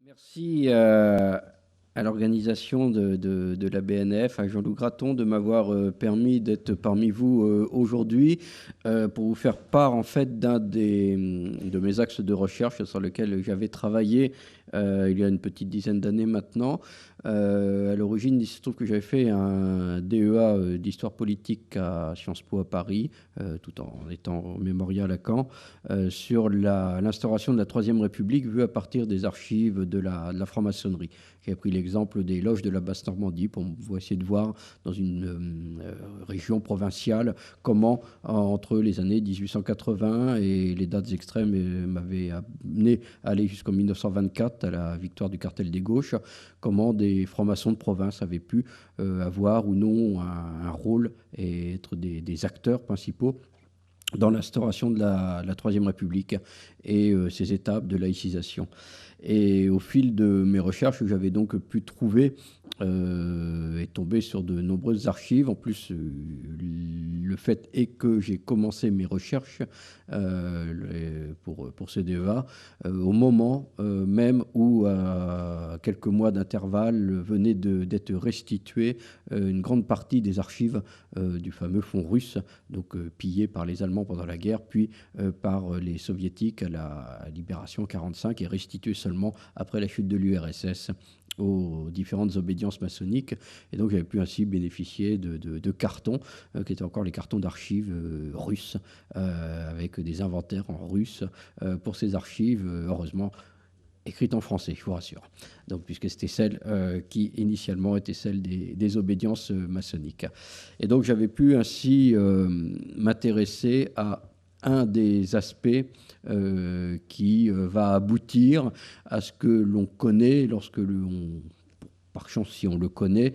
Merci à l'organisation de la BNF, à Jean-Loup Graton, de m'avoir permis d'être parmi vous aujourd'hui pour vous faire part en fait de mes axes de recherche sur lesquels j'avais travaillé il y a une petite dizaine d'années maintenant. À l'origine, il se trouve que j'avais fait un DEA d'histoire politique à Sciences Po à Paris, tout en étant au mémorial à Caen, sur l'instauration de la Troisième République vue à partir des archives de la franc-maçonnerie. J'ai pris l'exemple des loges de la Basse-Normandie pour essayer de voir dans une région provinciale comment, entre les années 1880 et les dates extrêmes m'avaient amené à aller jusqu'en 1924, à la victoire du cartel des gauches, comment des francs-maçons de province avaient pu avoir ou non un rôle et être des acteurs principaux dans l'instauration de la Troisième République et ses étapes de laïcisation. Et au fil de mes recherches, j'avais donc pu trouver et tomber sur de nombreuses archives. En plus, le fait est que j'ai commencé mes recherches pour ce DEA au moment même où, à quelques mois d'intervalle, venait d'être restituée une grande partie des archives du fameux fonds russe, donc pillé par les Allemands pendant la guerre, puis par les Soviétiques à la libération 1945 et restitué seulement après la chute de l'URSS aux différentes obédiences maçonniques. Et donc j'avais pu ainsi bénéficier de cartons, qui étaient encore les cartons d'archives russes, avec des inventaires en russe pour ces archives, heureusement écrites en français, je vous rassure. Donc, puisque c'était celle qui initialement était celle des obédiences maçonniques. Et donc j'avais pu ainsi m'intéresser à un des aspects qui va aboutir à ce que l'on connaît lorsque par chance, si on le connaît,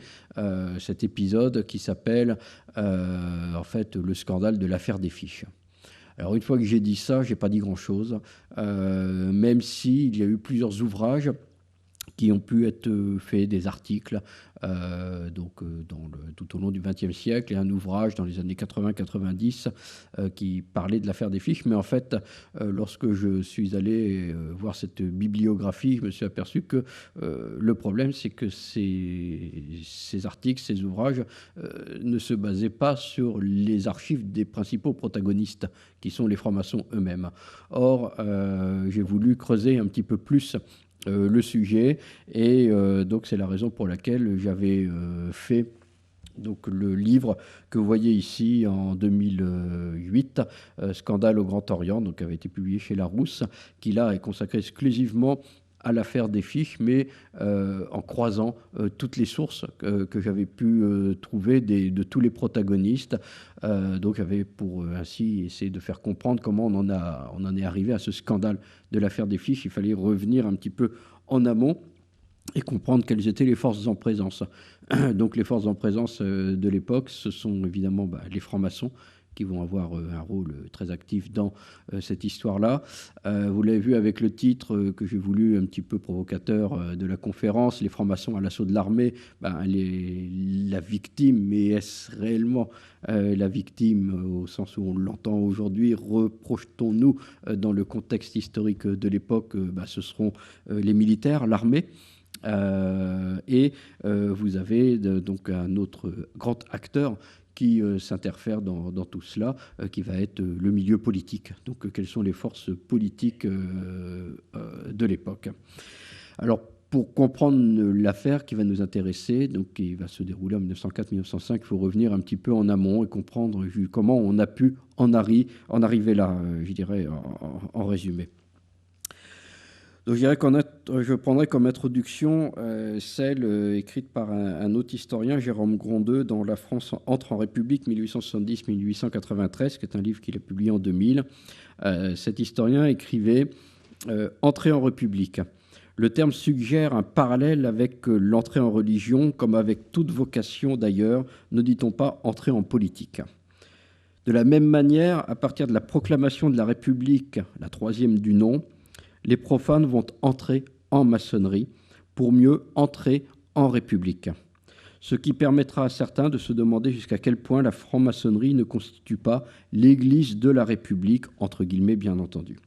cet épisode qui s'appelle en fait le scandale de l'affaire des fiches. Alors une fois que j'ai dit ça, j'ai pas dit grand-chose, même s'il y a eu plusieurs ouvrages qui ont pu être faits, des articles tout au long du XXe siècle, et un ouvrage dans les années 80-90 qui parlait de l'affaire des fiches. Mais en fait, lorsque je suis allé voir cette bibliographie, je me suis aperçu que le problème, c'est que ces articles, ces ouvrages ne se basaient pas sur les archives des principaux protagonistes, qui sont les francs-maçons eux-mêmes. Or, j'ai voulu creuser un petit peu plus le sujet, et donc c'est la raison pour laquelle j'avais fait donc le livre que vous voyez ici en 2008, Scandale au Grand Orient, donc avait été publié chez Larousse, qui là est consacré exclusivement à l'affaire des fiches, mais en croisant toutes les sources que j'avais pu trouver de tous les protagonistes. Donc j'avais pour ainsi essayer de faire comprendre comment on en est arrivé à ce scandale de l'affaire des fiches. Il fallait revenir un petit peu en amont et comprendre quelles étaient les forces en présence. Donc les forces en présence de l'époque, ce sont évidemment les francs-maçons, qui vont avoir un rôle très actif dans cette histoire-là. Vous l'avez vu avec le titre que j'ai voulu un petit peu provocateur de la conférence, les francs-maçons à l'assaut de l'armée. La victime, mais est-ce réellement la victime au sens où on l'entend aujourd'hui? Reprojetons-nous dans le contexte historique de l'époque, ce seront les militaires, l'armée. Vous avez donc un autre grand acteur qui s'interfère dans tout cela, qui va être le milieu politique. Donc, quelles sont les forces politiques de l'époque? Alors, pour comprendre l'affaire qui va nous intéresser, donc qui va se dérouler en 1904-1905, il faut revenir un petit peu en amont et comprendre comment on a pu en arriver là, je dirais, en résumé. Donc je prendrai comme introduction celle écrite par un autre historien, Jérôme Grondeux, dans La France entre en République 1870-1893, qui est un livre qu'il a publié en 2000. Cet historien écrivait « Entrée en République ». Le terme suggère un parallèle avec l'entrée en religion, comme avec toute vocation d'ailleurs, ne dit-on pas entrer en politique. De la même manière, à partir de la proclamation de la République, la troisième du nom, les profanes vont entrer en maçonnerie pour mieux entrer en République. Ce qui permettra à certains de se demander jusqu'à quel point la franc-maçonnerie ne constitue pas l'Église de la République, entre guillemets bien entendu.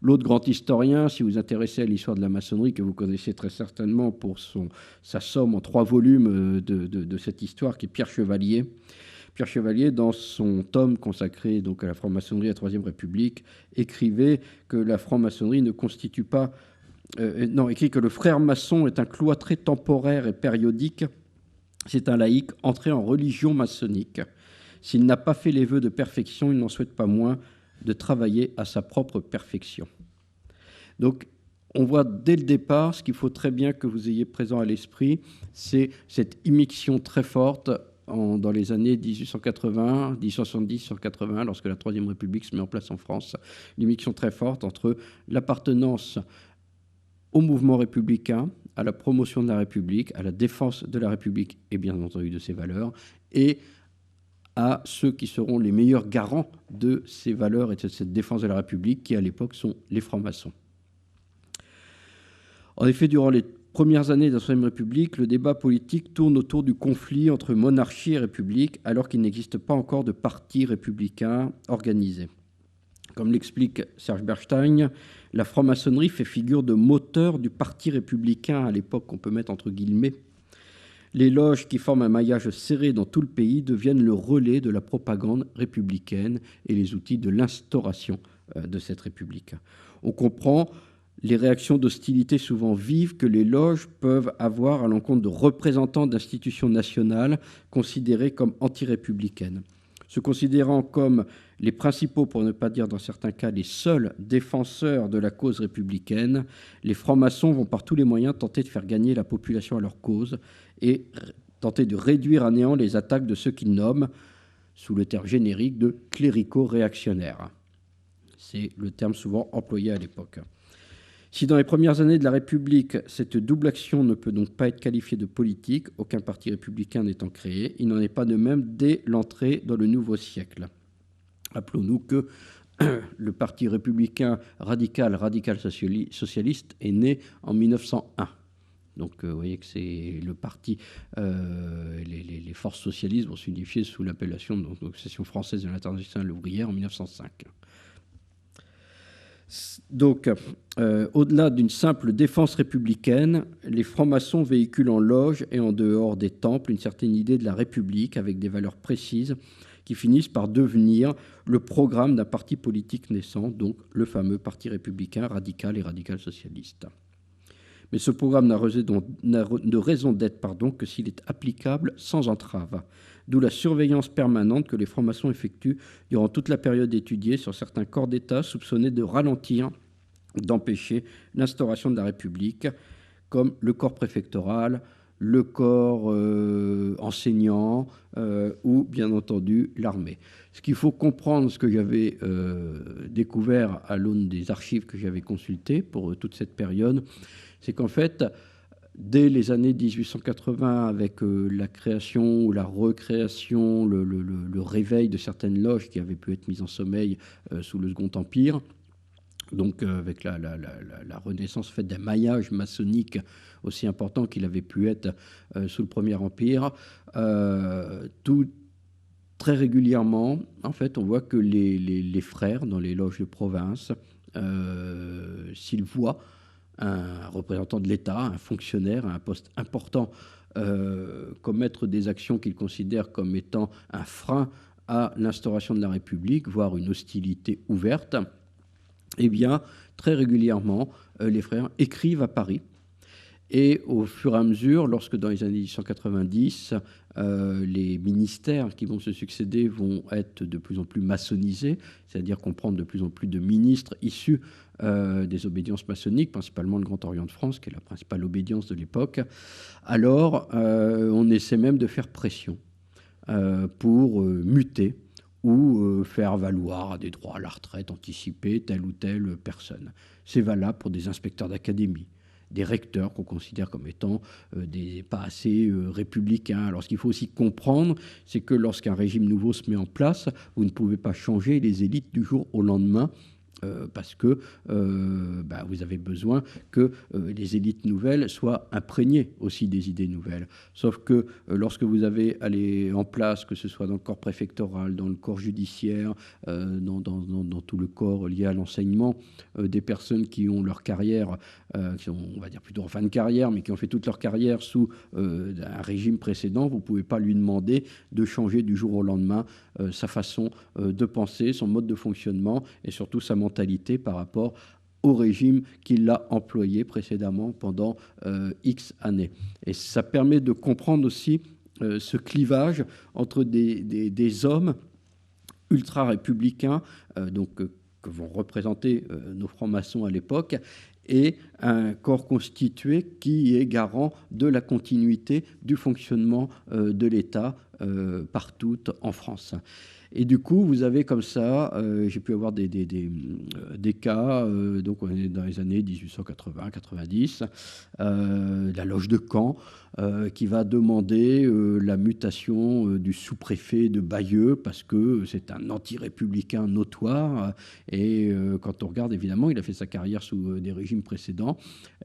L'autre grand historien, si vous vous intéressez à l'histoire de la maçonnerie, que vous connaissez très certainement pour sa somme en 3 volumes de cette histoire, qui est Pierre Chevalier. Pierre Chevalier, dans son tome consacré donc à la franc-maçonnerie à la Troisième République, écrivait que la franc-maçonnerie ne constitue pas... écrit que le frère maçon est un cloîtré temporaire et périodique. C'est un laïc entré en religion maçonnique. S'il n'a pas fait les vœux de perfection, il n'en souhaite pas moins de travailler à sa propre perfection. Donc, on voit dès le départ, ce qu'il faut très bien que vous ayez présent à l'esprit, c'est cette immixtion très forte dans les années 1880, 1870, 1880, lorsque la Troisième République se met en place en France, l'immixtion très forte entre l'appartenance au mouvement républicain, à la promotion de la République, à la défense de la République et bien entendu de ses valeurs, et à ceux qui seront les meilleurs garants de ces valeurs et de cette défense de la République, qui à l'époque sont les francs-maçons. En effet, durant les premières années de la Troisième République, le débat politique tourne autour du conflit entre monarchie et République, alors qu'il n'existe pas encore de parti républicain organisé. Comme l'explique Serge Bernstein, la franc-maçonnerie fait figure de moteur du parti républicain à l'époque, qu'on peut mettre entre guillemets. Les loges qui forment un maillage serré dans tout le pays deviennent le relais de la propagande républicaine et les outils de l'instauration de cette République. On comprend les réactions d'hostilité souvent vives que les loges peuvent avoir à l'encontre de représentants d'institutions nationales considérées comme anti-républicaines. Se considérant comme les principaux, pour ne pas dire dans certains cas les seuls défenseurs de la cause républicaine, les francs-maçons vont par tous les moyens tenter de faire gagner la population à leur cause et tenter de réduire à néant les attaques de ceux qu'ils nomment, sous le terme générique de cléricaux-réactionnaires. C'est le terme souvent employé à l'époque. Si dans les premières années de la République, cette double action ne peut donc pas être qualifiée de politique, aucun parti républicain n'étant créé, il n'en est pas de même dès l'entrée dans le nouveau siècle. Rappelons-nous que le parti républicain radical-socialiste est né en 1901. Donc vous voyez que c'est le parti, les forces socialistes vont s'unifier sous l'appellation de l'Association française de l'Internationale ouvrière en 1905. Donc, au-delà d'une simple défense républicaine, les francs-maçons véhiculent en loge et en dehors des temples une certaine idée de la République avec des valeurs précises qui finissent par devenir le programme d'un parti politique naissant, donc le fameux parti républicain radical et radical-socialiste. Mais ce programme n'a de raison d'être que s'il est applicable sans entrave, d'où la surveillance permanente que les francs-maçons effectuent durant toute la période étudiée sur certains corps d'État soupçonnés de ralentir, d'empêcher l'instauration de la République, comme le corps préfectoral, le corps enseignant ou, bien entendu, l'armée. Ce qu'il faut comprendre, ce que j'avais découvert à l'aune des archives que j'avais consultées pour toute cette période, c'est qu'en fait, dès les années 1880, avec la création ou la recréation, le réveil de certaines loges qui avaient pu être mises en sommeil sous le Second Empire, donc avec la renaissance faite d'un maillage maçonnique aussi important qu'il avait pu être sous le Premier Empire, très régulièrement, en fait, on voit que les frères dans les loges de province, s'ils voient un représentant de l'État, un fonctionnaire à un poste important, commettre des actions qu'ils considèrent comme étant un frein à l'instauration de la République, voire une hostilité ouverte, eh bien, très régulièrement, les frères écrivent à Paris. Et au fur et à mesure, lorsque dans les années 1890, les ministères qui vont se succéder vont être de plus en plus maçonnisés, c'est-à-dire comprendre de plus en plus de ministres issus des obédiences maçonniques, principalement le Grand Orient de France, qui est la principale obédience de l'époque, alors on essaie même de faire pression pour muter ou faire valoir des droits à la retraite anticipée telle ou telle personne. C'est valable pour des inspecteurs d'académie, des recteurs qu'on considère comme étant pas assez républicains. Alors ce qu'il faut aussi comprendre, c'est que lorsqu'un régime nouveau se met en place, vous ne pouvez pas changer les élites du jour au lendemain parce que vous avez besoin que les élites nouvelles soient imprégnées aussi des idées nouvelles. Sauf que lorsque vous avez allé en place, que ce soit dans le corps préfectoral, dans le corps judiciaire, dans tout le corps lié à l'enseignement, des personnes qui ont leur carrière, qui sont, on va dire plutôt en fin de carrière, mais qui ont fait toute leur carrière sous un régime précédent, vous ne pouvez pas lui demander de changer du jour au lendemain sa façon de penser, son mode de fonctionnement et surtout sa mentalité par rapport au régime qu'il a employé précédemment pendant X années. Et ça permet de comprendre aussi ce clivage entre des hommes ultra-républicains, que vont représenter nos francs-maçons à l'époque, et un corps constitué qui est garant de la continuité du fonctionnement de l'État partout en France. Et du coup, vous avez comme ça, j'ai pu avoir des cas, donc on est dans les années 1880-90, la loge de Caen, qui va demander la mutation du sous-préfet de Bayeux, parce que c'est un anti-républicain notoire. Et quand on regarde, évidemment, il a fait sa carrière sous des régimes précédents.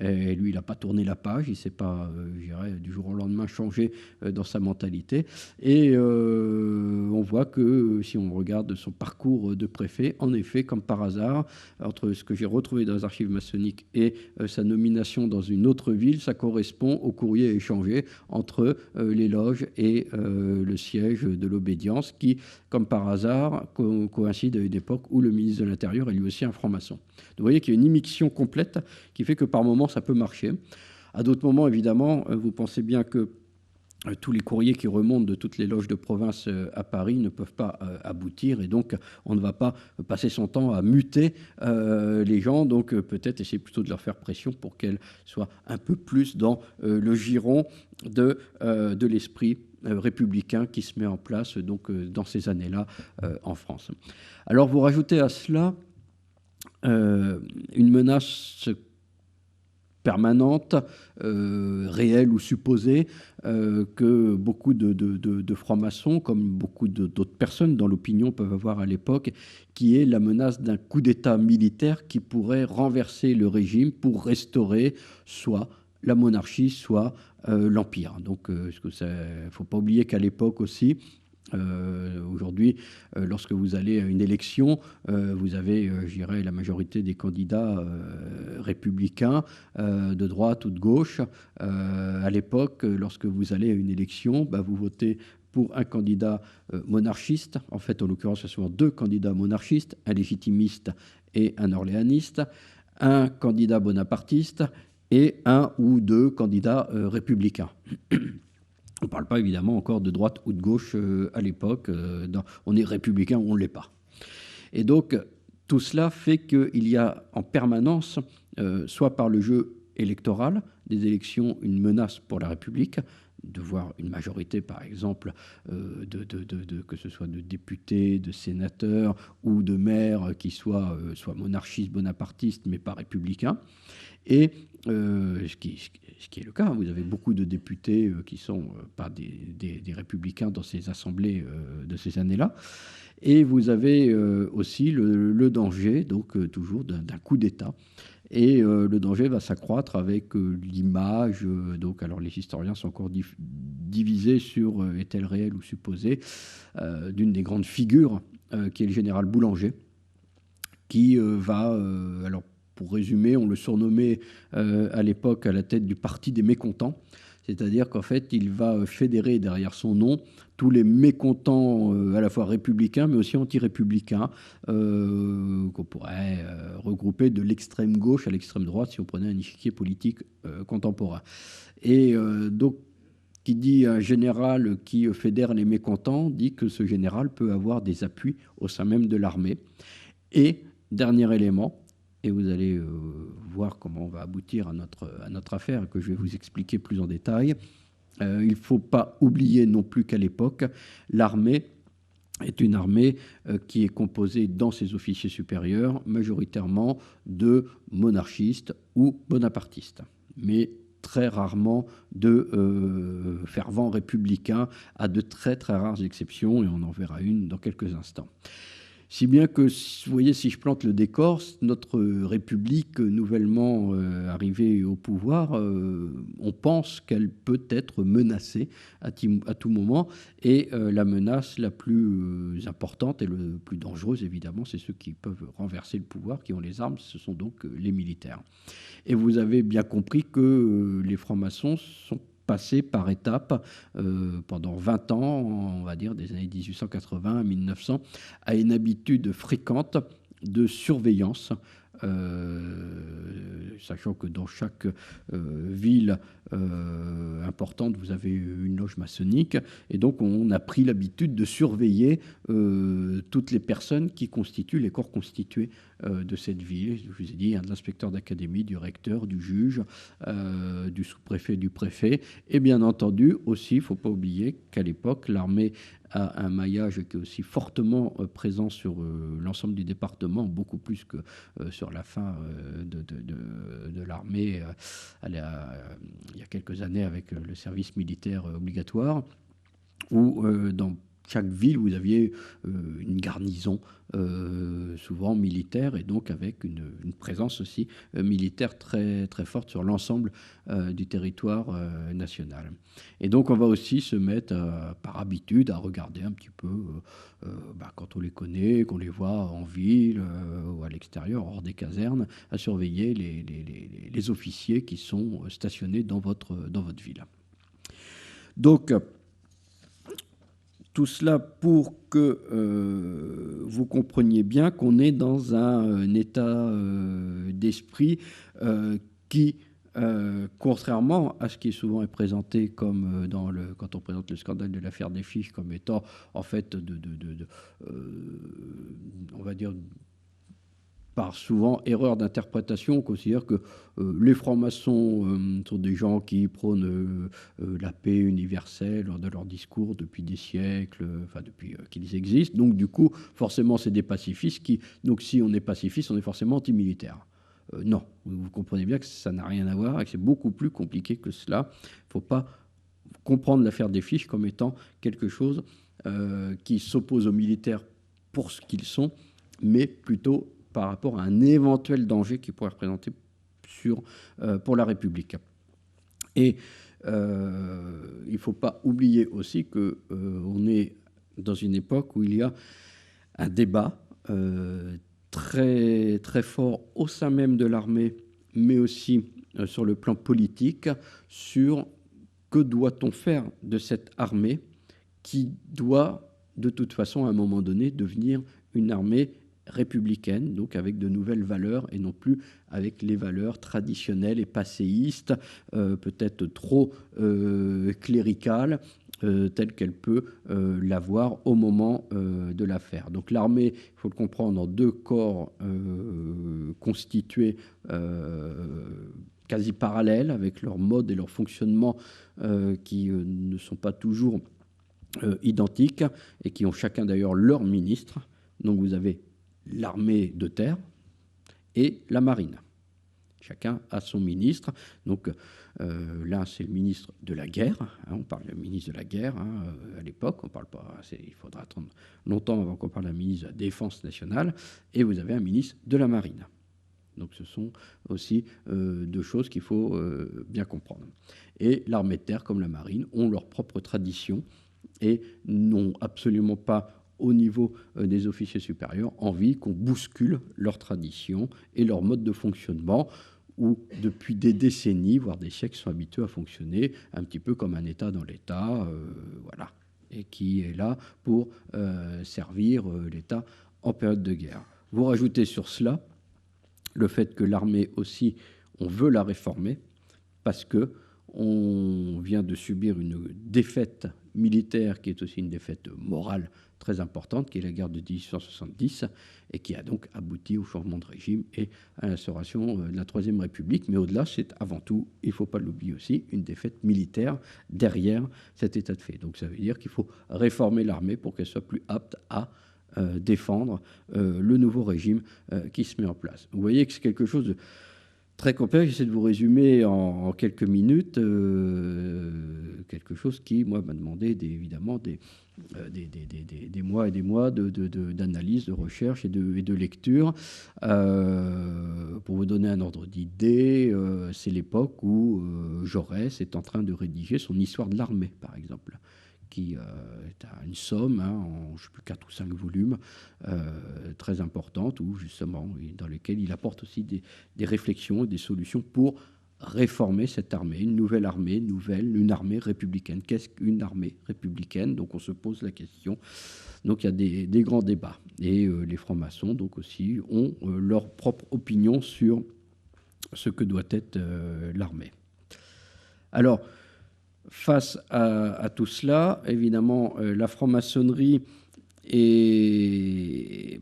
Et lui, il n'a pas tourné la page, il ne s'est pas, je dirais, du jour au lendemain changé dans sa mentalité. Et on voit que si on regarde son parcours de préfet, en effet, comme par hasard, entre ce que j'ai retrouvé dans les archives maçonniques et sa nomination dans une autre ville, ça correspond au courrier échangé entre les loges et le siège de l'obédience, qui, comme par hasard, coïncide à une époque où le ministre de l'Intérieur est lui aussi un franc-maçon. Donc, vous voyez qu'il y a une immixtion complète qui fait que par moments, ça peut marcher. À d'autres moments, évidemment, vous pensez bien que tous les courriers qui remontent de toutes les loges de province à Paris ne peuvent pas aboutir, et donc on ne va pas passer son temps à muter les gens, donc peut-être essayer plutôt de leur faire pression pour qu'elles soient un peu plus dans le giron de l'esprit républicain qui se met en place donc, dans ces années-là en France. Alors vous rajoutez à cela une menace permanente, réelle ou supposée, que beaucoup de francs-maçons, comme beaucoup d'autres personnes dans l'opinion peuvent avoir à l'époque, qui est la menace d'un coup d'État militaire qui pourrait renverser le régime pour restaurer soit la monarchie, soit l'Empire. Donc, il ne faut pas oublier qu'à l'époque aussi, aujourd'hui, lorsque vous allez à une élection, vous avez, je dirais, la majorité des candidats républicains, de droite ou de gauche. À l'époque, lorsque vous allez à une élection, vous votez pour un candidat monarchiste. En fait, en l'occurrence, ce sont deux candidats monarchistes, un légitimiste et un orléaniste, un candidat bonapartiste et un ou deux candidats républicains. On ne parle pas évidemment encore de droite ou de gauche à l'époque. On est républicain ou on ne l'est pas. Et donc, tout cela fait qu'il y a en permanence, soit par le jeu électoral des élections, une menace pour la République, de voir une majorité, par exemple, que ce soit de députés, de sénateurs ou de maires qui soient soit monarchistes, bonapartistes, mais pas républicains. Et ce qui est le cas, vous avez beaucoup de députés qui ne sont pas des républicains dans ces assemblées de ces années-là. Et vous avez aussi le danger, donc toujours d'un coup d'État. Et le danger va s'accroître avec l'image. Donc, alors les historiens sont encore divisés sur est-elle réelle ou supposée, d'une des grandes figures qui est le général Boulanger, qui va, alors pour résumer, on le surnommait à l'époque à la tête du parti des mécontents. C'est-à-dire qu'en fait, il va fédérer derrière son nom tous les mécontents à la fois républicains, mais aussi anti-républicains, qu'on pourrait regrouper de l'extrême gauche à l'extrême droite si on prenait un échiquier politique contemporain. Et donc, qui dit un général qui fédère les mécontents, dit que ce général peut avoir des appuis au sein même de l'armée. Et, dernier élément, et vous allez voir comment on va aboutir à notre affaire, que je vais vous expliquer plus en détail. Il ne faut pas oublier non plus qu'à l'époque, l'armée est une armée qui est composée dans ses officiers supérieurs majoritairement de monarchistes ou bonapartistes, mais très rarement de fervents républicains, à de très très rares exceptions, et on en verra une dans quelques instants. Si bien que, vous voyez, si je plante le décor, notre République nouvellement arrivée au pouvoir, on pense qu'elle peut être menacée à tout moment. Et la menace la plus importante et la plus dangereuse, évidemment, c'est ceux qui peuvent renverser le pouvoir, qui ont les armes, ce sont donc les militaires. Et vous avez bien compris que les francs-maçons sont passés par étapes pendant 20 ans, on va dire des années 1880 à 1900, à une habitude fréquente de surveillance, sachant que dans chaque ville importante, vous avez une loge maçonnique, et donc on a pris l'habitude de surveiller toutes les personnes qui constituent les corps constitués de cette ville. Je vous ai dit, de l'inspecteur d'académie, du recteur, du juge, du sous-préfet, du préfet, et bien entendu aussi, il ne faut pas oublier qu'à l'époque, l'armée a un maillage qui est aussi fortement présent sur l'ensemble du département, beaucoup plus que sur la fin de l'armée il y a quelques années avec le service militaire obligatoire, où dans chaque ville, vous aviez une garnison, souvent militaire, et donc avec une présence aussi militaire très, très forte sur l'ensemble du territoire national. Et donc, on va aussi se mettre, par habitude, à regarder un petit peu, quand on les connaît, qu'on les voit en ville ou à l'extérieur, hors des casernes, à surveiller les officiers qui sont stationnés dans votre ville. Donc, tout cela pour que vous compreniez bien qu'on est dans un état d'esprit qui, contrairement à ce qui souvent est présenté comme quand on présente le scandale de l'affaire des fiches comme étant en fait on va dire par souvent erreur d'interprétation, on considère que les francs-maçons sont des gens qui prônent la paix universelle lors de leurs discours depuis des siècles, enfin depuis qu'ils existent. Donc du coup, forcément, c'est des pacifistes donc si on est pacifiste, on est forcément anti-militaire. Non, vous comprenez bien que ça n'a rien à voir et que c'est beaucoup plus compliqué que cela. Il ne faut pas comprendre l'affaire des fiches comme étant quelque chose qui s'oppose aux militaires pour ce qu'ils sont, mais plutôt par rapport à un éventuel danger qui pourrait représenter pour la République. Et il ne faut pas oublier aussi qu'on est dans une époque où il y a un débat très, très fort au sein même de l'armée, mais aussi sur le plan politique, sur que doit-on faire de cette armée qui doit, de toute façon, à un moment donné, devenir une armée républicaine, donc avec de nouvelles valeurs et non plus avec les valeurs traditionnelles et passéistes, peut-être trop cléricales, telle qu'elle peut l'avoir au moment de l'affaire. Donc l'armée, il faut le comprendre, en deux corps constitués quasi parallèles, avec leur mode et leur fonctionnement qui ne sont pas toujours identiques et qui ont chacun d'ailleurs leur ministre. Donc vous avez l'armée de terre et la marine. Chacun a son ministre. Donc là, c'est le ministre de la guerre. On parle du ministre de la guerre à l'époque. On parle pas. Il faudra attendre longtemps avant qu'on parle d'un ministre de la Défense nationale. Et vous avez un ministre de la marine. Donc ce sont aussi deux choses qu'il faut bien comprendre. Et l'armée de terre comme la marine ont leur propre tradition et n'ont absolument pas, au niveau des officiers supérieurs, envie qu'on bouscule leurs traditions et leur mode de fonctionnement, où depuis des décennies, voire des siècles, sont habitués à fonctionner un petit peu comme un État dans l'État, voilà, et qui est là pour servir l'État en période de guerre. Vous rajoutez sur cela le fait que l'armée aussi, on veut la réformer parce que on vient de subir une défaite militaire qui est aussi une défaite morale très importante, qui est la guerre de 1870, et qui a donc abouti au changement de régime et à l'instauration de la Troisième République. Mais au-delà, c'est avant tout, il ne faut pas l'oublier aussi, une défaite militaire derrière cet état de fait. Donc ça veut dire qu'il faut réformer l'armée pour qu'elle soit plus apte à défendre le nouveau régime qui se met en place. Vous voyez que c'est quelque chose de très complexe. J'essaie de vous résumer en quelques minutes quelque chose qui, moi, m'a demandé évidemment des mois et des mois d'analyse, de recherche et de lecture. Pour vous donner un ordre d'idée, c'est l'époque où Jaurès est en train de rédiger son Histoire de l'armée, par exemple, qui est à une somme, en je sais plus, 4 ou 5 volumes, très importante, où justement, dans lesquels il apporte aussi des réflexions et des solutions pour réformer cette armée, une nouvelle armée, une armée républicaine. Qu'est-ce qu'une armée républicaine? Donc on se pose la question. Donc il y a des grands débats. Et les francs-maçons, donc aussi, ont leur propre opinion sur ce que doit être l'armée. Alors, face à tout cela, évidemment, la franc-maçonnerie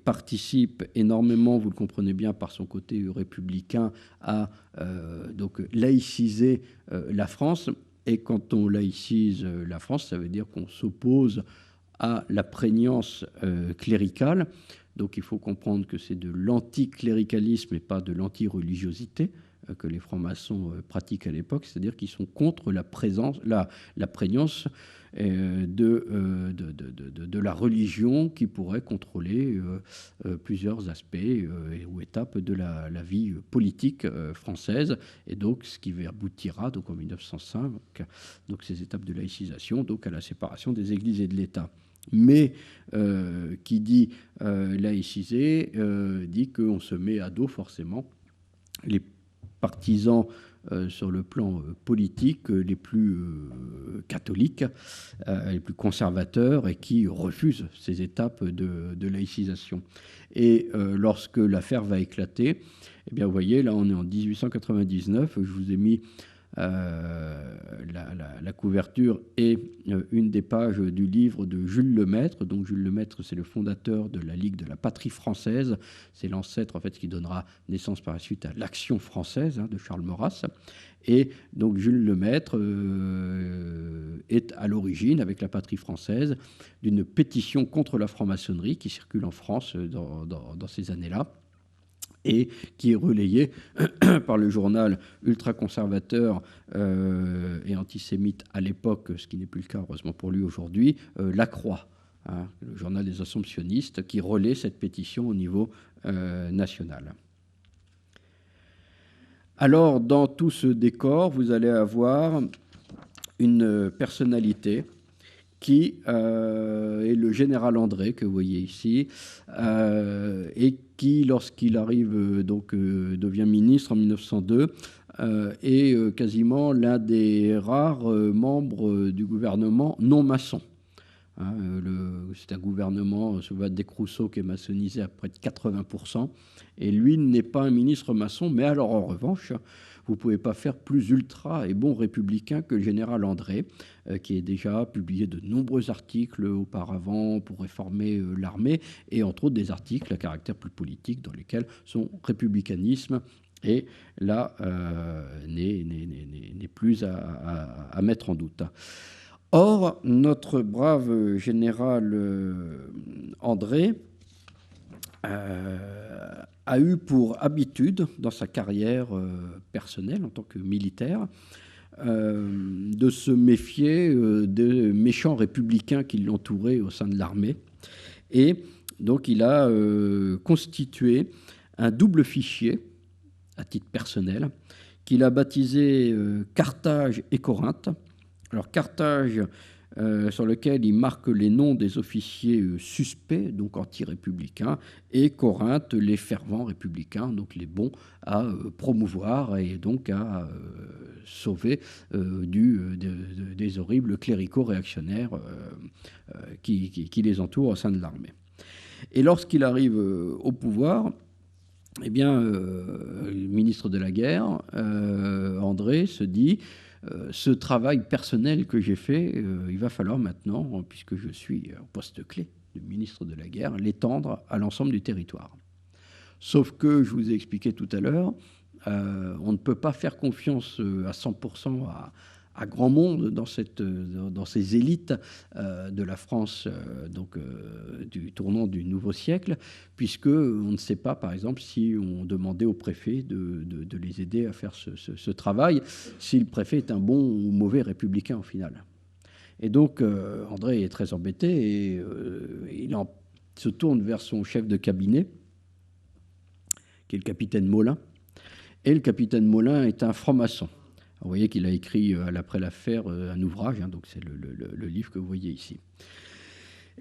participe énormément, vous le comprenez bien, par son côté républicain, à donc laïciser la France. Et quand on laïcise la France, ça veut dire qu'on s'oppose à la prégnance cléricale. Donc il faut comprendre que c'est de l'anticléricalisme et pas de l'antireligiosité que les francs-maçons pratiquent à l'époque, c'est-à-dire qu'ils sont contre la prégnance de la religion qui pourrait contrôler plusieurs aspects ou étapes de la vie politique française, et donc ce qui aboutira donc en 1905, donc ces étapes de laïcisation, donc à la séparation des églises et de l'État. Mais qui dit laïciser dit qu'on se met à dos forcément les partisans sur le plan politique les plus catholiques, les plus conservateurs, et qui refusent ces étapes de laïcisation. Et lorsque l'affaire va éclater, eh bien, vous voyez, là on est en 1899, je vous ai mis la couverture et une des pages du livre de Jules Lemaître. Donc Jules Lemaître, c'est le fondateur de la Ligue de la patrie française. C'est l'ancêtre en fait qui donnera naissance par la suite à l'Action française de Charles Maurras. Et donc Jules Lemaître est à l'origine, avec la patrie française, d'une pétition contre la franc-maçonnerie qui circule en France dans ces années-là, et qui est relayé par le journal ultra-conservateur et antisémite à l'époque, ce qui n'est plus le cas, heureusement pour lui aujourd'hui, La Croix, le journal des Assomptionnistes, qui relaie cette pétition au niveau national. Alors, dans tout ce décor, vous allez avoir une personnalité qui est le général André, que vous voyez ici, et qui, lorsqu'il arrive, devient ministre en 1902, est quasiment l'un des rares membres du gouvernement non maçon. C'est un gouvernement sous Watt-Descrousseaux qui est maçonnisé à près de 80%, et lui n'est pas un ministre maçon, mais alors en revanche, vous ne pouvez pas faire plus ultra et bon républicain que le général André, qui a déjà publié de nombreux articles auparavant pour réformer l'armée, et entre autres des articles à caractère plus politique dans lesquels son républicanisme et là n'est plus à mettre en doute. Or, notre brave général André a eu pour habitude, dans sa carrière personnelle en tant que militaire, de se méfier des méchants républicains qui l'entouraient au sein de l'armée. Et donc, il a constitué un double fichier, à titre personnel, qu'il a baptisé Carthage et Corinthe. Alors, Carthage, sur lequel il marque les noms des officiers suspects, donc anti-républicains, et Corinthe, les fervents républicains, donc les bons à promouvoir et donc à sauver des horribles cléricaux réactionnaires qui les entourent au sein de l'armée. Et lorsqu'il arrive au pouvoir, eh bien, le ministre de la Guerre, André, se dit ce travail personnel que j'ai fait, il va falloir maintenant, puisque je suis au poste clé de ministre de la Guerre, l'étendre à l'ensemble du territoire. Sauf que, je vous ai expliqué tout à l'heure, on ne peut pas faire confiance à 100% à grand monde dans ces élites de la France du tournant du nouveau siècle, puisque on ne sait pas, par exemple, si on demandait au préfet de les aider à faire ce travail, si le préfet est un bon ou mauvais républicain au final. Et donc, André est très embêté et se tourne vers son chef de cabinet, qui est le capitaine Molin. Et le capitaine Molin est un franc-maçon. Vous voyez qu'il a écrit, après l'affaire, un ouvrage, hein, donc c'est le livre que vous voyez ici.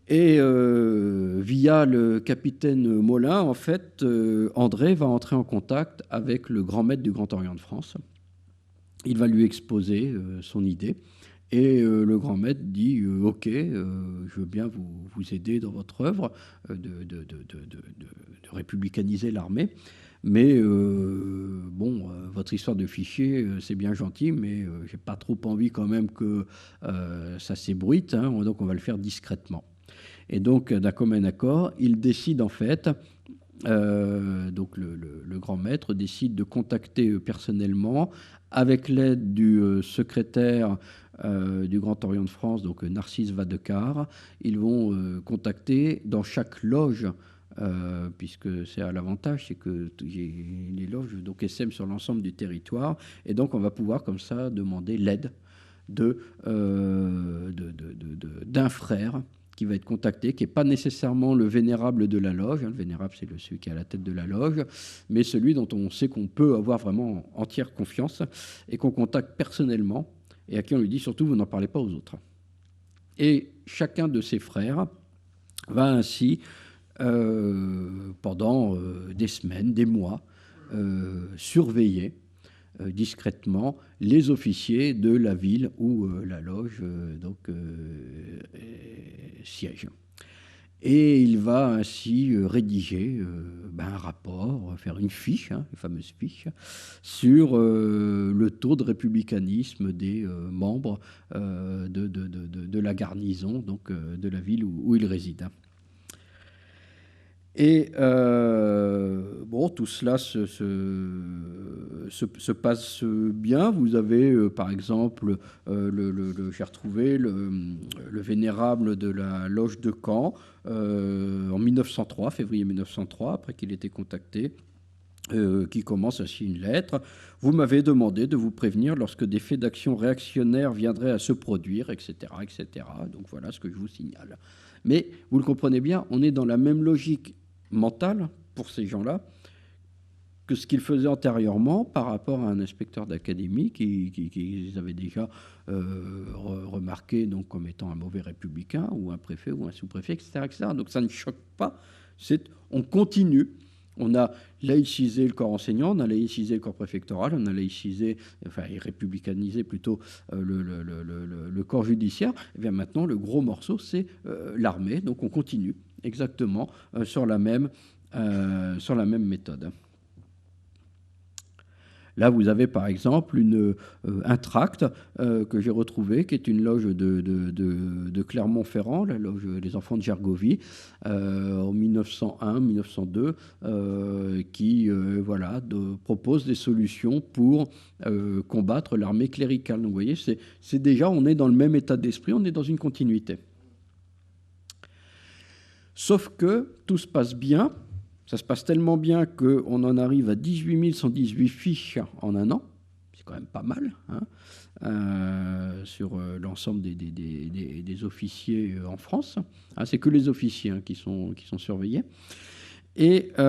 Et via le capitaine Molin, en fait, André va entrer en contact avec le grand maître du Grand Orient de France. Il va lui exposer son idée. Et le grand maître dit OK, je veux bien vous aider dans votre œuvre de républicaniser l'armée. Mais bon, votre histoire de fichier, c'est bien gentil, mais j'ai pas trop envie quand même que ça s'ébruite, hein, donc on va le faire discrètement. Et donc, d'un commun accord, il décide en fait, donc le grand maître décide de contacter personnellement, avec l'aide du secrétaire du Grand Orient de France, donc Narcisse Vadecart, ils vont contacter dans chaque loge, puisque c'est à l'avantage, c'est que les loges donc SM sur l'ensemble du territoire, et donc on va pouvoir comme ça demander l'aide d'un frère qui va être contacté, qui n'est pas nécessairement le vénérable de la loge. Le vénérable, c'est celui qui est à la tête de la loge, mais celui dont on sait qu'on peut avoir vraiment entière confiance et qu'on contacte personnellement et à qui on lui dit surtout, vous n'en parlez pas aux autres. Et chacun de ses frères va ainsi, pendant des semaines, des mois, surveiller discrètement les officiers de la ville où la loge siège. Et il va ainsi rédiger un rapport, faire une fiche, hein, une fameuse fiche, sur le taux de républicanisme des membres de la garnison, donc de la ville où il réside. Et bon, tout cela se passe bien. Vous avez, par exemple, j'ai retrouvé le vénérable de la loge de Caen en 1903, février 1903, après qu'il ait été contacté, qui commence ainsi une lettre. Vous m'avez demandé de vous prévenir lorsque des faits d'action réactionnaires viendraient à se produire, etc., etc. Donc voilà ce que je vous signale. Mais vous le comprenez bien, on est dans la même logique mentale pour ces gens-là que ce qu'ils faisaient antérieurement par rapport à un inspecteur d'académie qu'ils avaient déjà remarqué donc, comme étant un mauvais républicain ou un préfet ou un sous-préfet, etc., etc. Donc ça ne choque pas. On continue. On a laïcisé le corps enseignant, on a laïcisé le corps préfectoral, on a laïcisé, enfin républicanisé plutôt le corps judiciaire. Et bien maintenant, le gros morceau, c'est l'armée. Donc on continue exactement sur la même méthode. Là, vous avez par exemple un tract que j'ai retrouvé, qui est une loge de Clermont-Ferrand, la loge des enfants de Gergovie, en 1901-1902, qui propose des solutions pour combattre l'armée cléricale. Donc, vous voyez, c'est déjà, on est dans le même état d'esprit, on est dans une continuité. Sauf que tout se passe bien. Ça se passe tellement bien qu'on en arrive à 18 118 fiches en un an. C'est quand même pas mal, hein, sur l'ensemble des officiers en France. Ah, c'est que les officiers qui sont surveillés. Et tout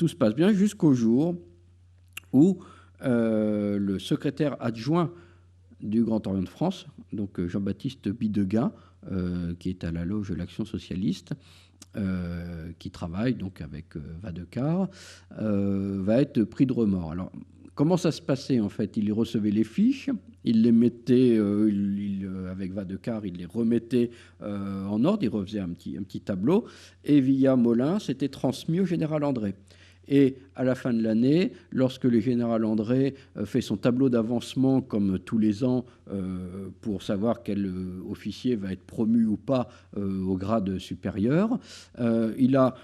se passe bien jusqu'au jour où le secrétaire adjoint du Grand Orient de France, donc Jean-Baptiste Bidegain, qui est à la loge de l'Action socialiste, qui travaille donc avec Vadecart, va être pris de remords. Alors, comment ça se passait en fait? Il recevait les fiches, il les mettait, avec Vadecart, il les remettait en ordre, il refaisait un petit tableau, et via Molin, c'était transmis au général André. Et à la fin de l'année, lorsque le général André fait son tableau d'avancement, comme tous les ans, pour savoir quel officier va être promu ou pas au grade supérieur, il a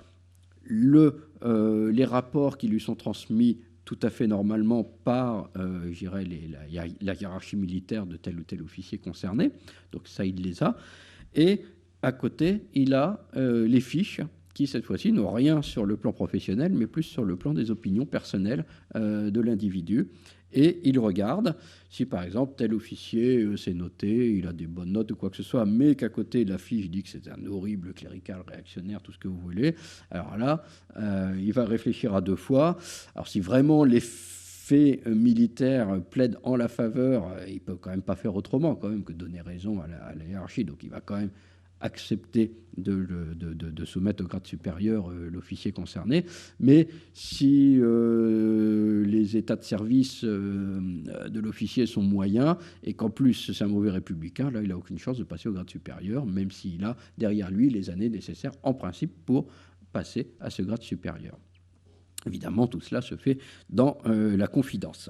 les rapports qui lui sont transmis tout à fait normalement par, je dirais, la hiérarchie militaire de tel ou tel officier concerné. Donc ça, il les a. Et à côté, il a les fiches qui cette fois-ci n'ont rien sur le plan professionnel, mais plus sur le plan des opinions personnelles de l'individu. Et il regarde si, par exemple, tel officier s'est noté, il a des bonnes notes ou quoi que ce soit, mais qu'à côté de la fiche dit que c'est un horrible clérical réactionnaire, tout ce que vous voulez. Alors là, il va réfléchir à deux fois. Alors si vraiment les faits militaires plaident en la faveur, il peut quand même pas faire autrement quand même que donner raison à la hiérarchie. Donc il va quand même accepter de soumettre au grade supérieur l'officier concerné. Mais si les états de service de l'officier sont moyens et qu'en plus c'est un mauvais républicain, là il n'a aucune chance de passer au grade supérieur, même s'il a derrière lui les années nécessaires en principe pour passer à ce grade supérieur. Évidemment, tout cela se fait dans la confidence.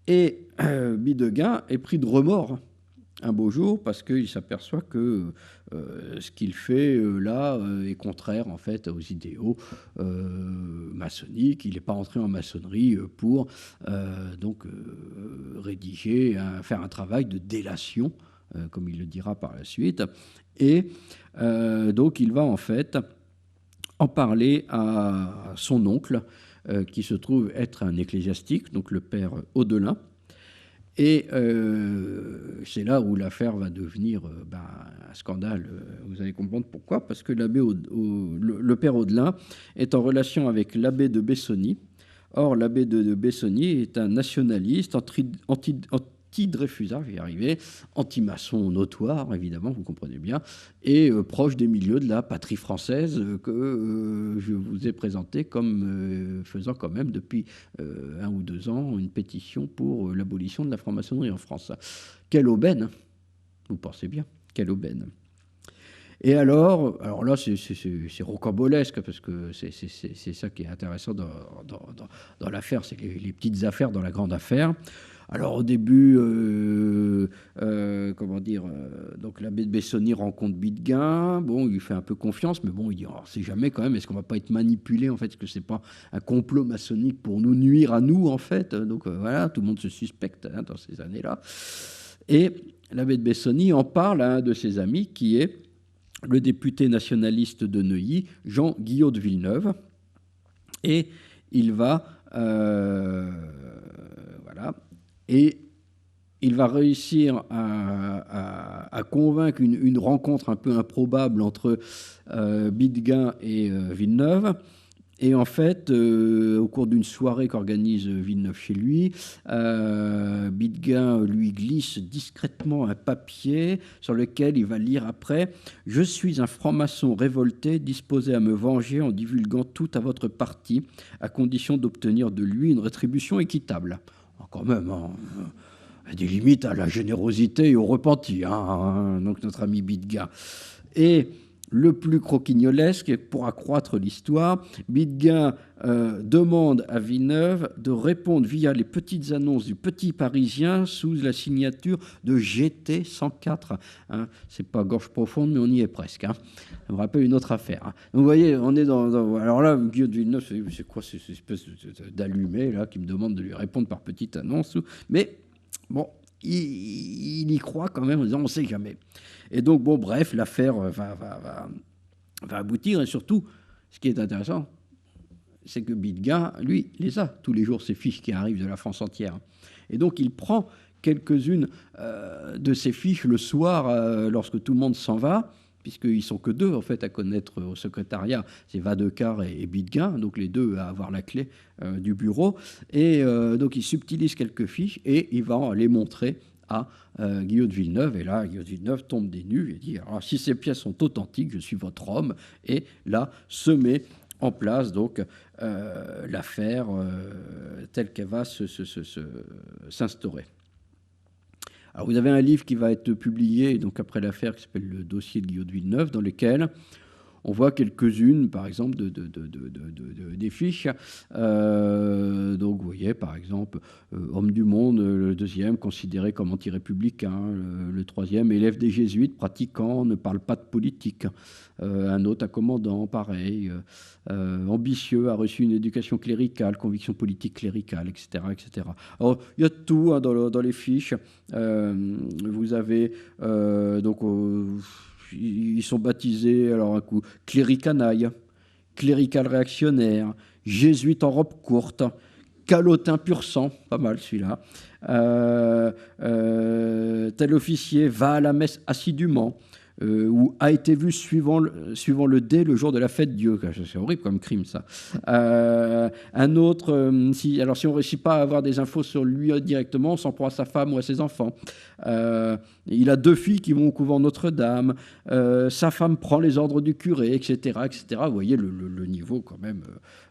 Et Bidegain est pris de remords un beau jour parce qu'il s'aperçoit que ce qu'il fait là est contraire en fait aux idéaux maçonniques. Il n'est pas entré en maçonnerie pour rédiger, faire un travail de délation, comme il le dira par la suite. Et donc il va en fait en parler à son oncle, qui se trouve être un ecclésiastique, donc le père Audelin. Et c'est là où l'affaire va devenir un scandale. Vous allez comprendre pourquoi. Parce que le père Audelin est en relation avec l'abbé de Bessonny. Or, l'abbé de Bessonny est un nationaliste anti-Dreyfusard, j'y arrivé, anti-maçon notoire, évidemment, vous comprenez bien, et proche des milieux de la patrie française que je vous ai présenté comme faisant quand même depuis 1 ou 2 ans une pétition pour l'abolition de la franc-maçonnerie en France. Quelle aubaine, vous pensez bien, quelle aubaine. Et alors là, c'est rocambolesque, parce que c'est ça qui est intéressant dans l'affaire, c'est les petites affaires dans la grande affaire. Alors au début, donc l'abbé de Bessonny rencontre Bidegain, bon, il lui fait un peu confiance, mais bon, il dit, on sait jamais quand même, est-ce qu'on va pas être manipulé, en fait, est-ce que c'est pas un complot maçonnique pour nous nuire à nous, en fait. Donc voilà, tout le monde se suspecte dans ces années-là. Et l'abbé de Bessonny en parle à un de ses amis, qui est le député nationaliste de Neuilly, Jean Guillot de Villeneuve, et il va et il va réussir à convaincre une rencontre un peu improbable entre Bidegain et Villeneuve. Et en fait, au cours d'une soirée qu'organise Villeneuve chez lui, Bidegain lui glisse discrètement un papier sur lequel il va lire après « Je suis un franc-maçon révolté, disposé à me venger en divulguant tout à votre parti, à condition d'obtenir de lui une rétribution équitable. » Quand même, hein, des limites à la générosité et au repenti, donc notre ami Bidegain. Et le plus croquignolesque, pour accroître l'histoire, Bidegain demande à Villeneuve de répondre via les petites annonces du Petit Parisien sous la signature de GT 104. C'est pas gorge profonde, mais on y est presque. Ça me rappelle une autre affaire. Donc vous voyez, on est dans... Alors là, Guillaume de Villeneuve, c'est quoi cette espèce d'allumé là qui me demande de lui répondre par petite annonce. Mais bon, il y croit quand même en disant on ne sait jamais. Et donc, bon, bref, l'affaire va aboutir. Et surtout, ce qui est intéressant, c'est que Bidegain, lui, les a tous les jours, ces fiches qui arrivent de la France entière. Et donc, il prend quelques-unes de ces fiches le soir, lorsque tout le monde s'en va, puisqu'ils ne sont que deux, en fait, à connaître au secrétariat. C'est Vadecart et Bidegain, donc les deux à avoir la clé du bureau. Et donc, il subtilise quelques fiches et il va les montrer à Guillot de Villeneuve. Et là, Guillot de Villeneuve tombe des nues et dit « Alors, si ces pièces sont authentiques, je suis votre homme. » Et là, se met en place donc l'affaire telle qu'elle va s'instaurer. Alors, vous avez un livre qui va être publié donc après l'affaire qui s'appelle « Le dossier de Guillot de Villeneuve », dans lequel on voit quelques-unes, par exemple, des fiches. Donc, vous voyez, par exemple, homme du monde, le deuxième, considéré comme anti-républicain. Le troisième, élève des jésuites, pratiquant, ne parle pas de politique. Un autre, un commandant, pareil. Ambitieux, a reçu une éducation cléricale, conviction politique cléricale, etc. etc. Alors, il y a tout dans les fiches. Vous avez donc... ils sont baptisés, alors un coup, cléricanaille, clérical réactionnaire, jésuite en robe courte, calotin pur sang, pas mal celui-là, tel officier va à la messe assidûment, ou a été vu suivant le dé le jour de la fête Dieu. C'est horrible comme crime, ça. Un autre, si on ne réussit pas à avoir des infos sur lui directement, on s'en prend à sa femme ou à ses enfants. Il a 2 filles qui vont au couvent Notre-Dame. Sa femme prend les ordres du curé, etc. etc. Vous voyez le niveau quand même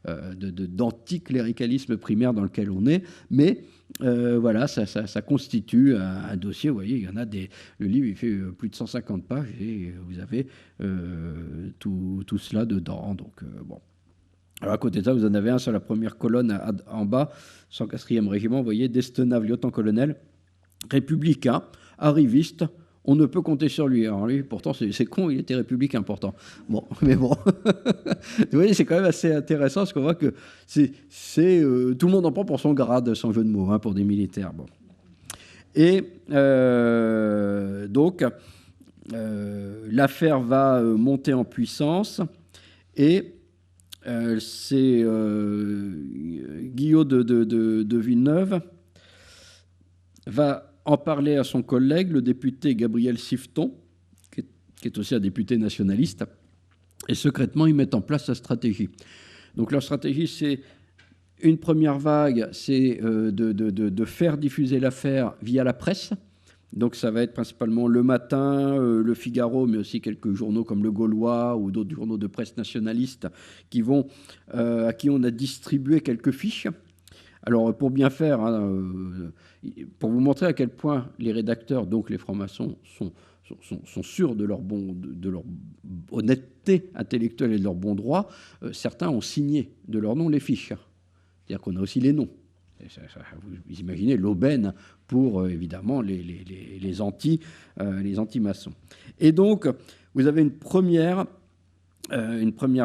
d'anticléricalisme primaire dans lequel on est. Mais voilà, ça constitue un dossier. Vous voyez, il y en a le livre, il fait plus de 150 pages et vous avez tout cela dedans. Donc, bon. Alors, à côté de ça, vous en avez un sur la première colonne en bas, 104e régiment, vous voyez, d'Estenave, lieutenant-colonel, républicain, arriviste. On ne peut compter sur lui. Alors lui, pourtant, c'est con, il était républicain pourtant. Bon, mais bon. Vous voyez, c'est quand même assez intéressant parce qu'on voit que tout le monde en prend pour son grade, sans jeu de mots, hein, pour des militaires. Bon. Et donc, l'affaire va monter en puissance et c'est Guillaume de Villeneuve va en parler à son collègue, le député Gabriel Siffton, qui est aussi un député nationaliste, et secrètement, ils mettent en place sa stratégie. Donc leur stratégie, c'est une première vague, c'est de faire diffuser l'affaire via la presse. Donc ça va être principalement Le Matin, Le Figaro, mais aussi quelques journaux comme Le Gaulois ou d'autres journaux de presse nationalistes à qui on a distribué quelques fiches. Alors, pour bien faire, pour vous montrer à quel point les rédacteurs, donc les francs-maçons, sont sûrs de leur honnêteté intellectuelle et de leur bon droit, certains ont signé de leur nom les fiches. C'est-à-dire qu'on a aussi les noms. Vous imaginez l'aubaine pour, évidemment, les anti-maçons. Et donc, vous avez une première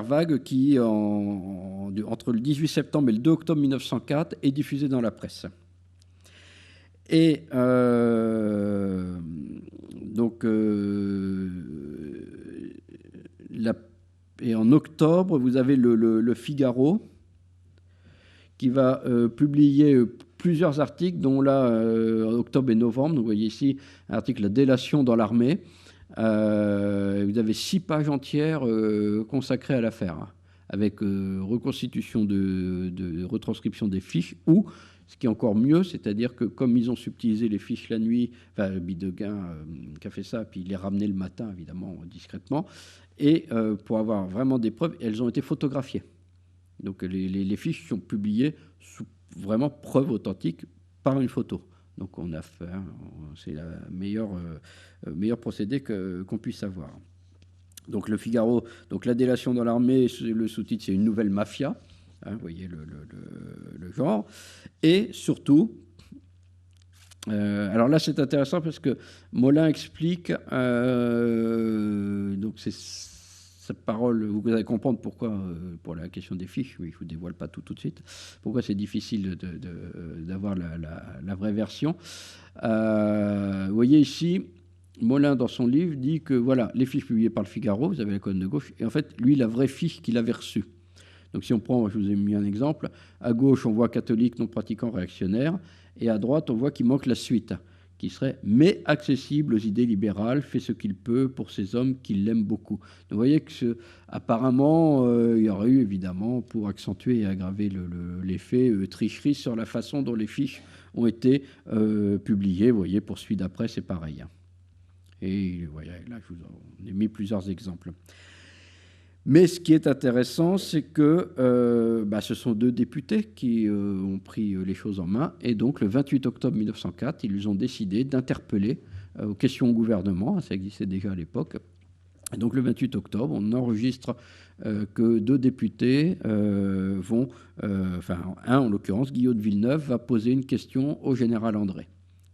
vague qui, entre le 18 septembre et le 2 octobre 1904, est diffusée dans la presse. Et en octobre, vous avez le Figaro qui va publier plusieurs articles, dont là, octobre et novembre. Vous voyez ici un article « La délation dans l'armée ». Vous avez 6 pages entières consacrées à l'affaire, avec reconstitution de retranscription des fiches, ou, ce qui est encore mieux, c'est-à-dire que comme ils ont subtilisé les fiches la nuit, enfin, Bidegain qui a fait ça, puis il les ramenait le matin, évidemment, discrètement, et pour avoir vraiment des preuves, elles ont été photographiées. Donc les fiches sont publiées sous vraiment preuve authentique par une photo. Donc on a fait, c'est le meilleur procédé qu'on puisse avoir. Donc le Figaro, donc la délation dans l'armée, le sous-titre c'est une nouvelle mafia, hein, vous voyez le genre. Et surtout, alors là c'est intéressant parce que Molin explique, donc c'est sa parole, vous allez comprendre pourquoi, pour la question des fiches, oui, je ne vous dévoile pas tout de suite, pourquoi c'est difficile d'avoir la vraie version. Vous voyez ici, Molin, dans son livre, dit que voilà, les fiches publiées par le Figaro, vous avez la colonne de gauche, et en fait, lui, la vraie fiche qu'il avait reçue. Donc si on prend, je vous ai mis un exemple, à gauche, on voit catholique, non pratiquant, réactionnaire, et à droite, on voit qu'il manque la suite, qui serait « mais accessible aux idées libérales, fait ce qu'il peut pour ces hommes qui l'aiment beaucoup ». Donc vous voyez que apparemment, il y aurait eu évidemment, pour accentuer et aggraver l'effet, tricherie sur la façon dont les fiches ont été publiées. Vous voyez, pour celui d'après, c'est pareil. Et vous voyez, là, je vous en ai mis plusieurs exemples. Mais ce qui est intéressant, c'est que ce sont 2 députés qui ont pris les choses en main. Et donc, le 28 octobre 1904, ils ont décidé d'interpeller aux questions au gouvernement. Ça existait déjà à l'époque. Et donc, le 28 octobre, on enregistre que 2 députés un en l'occurrence, Guillaume de Villeneuve, va poser une question au général André.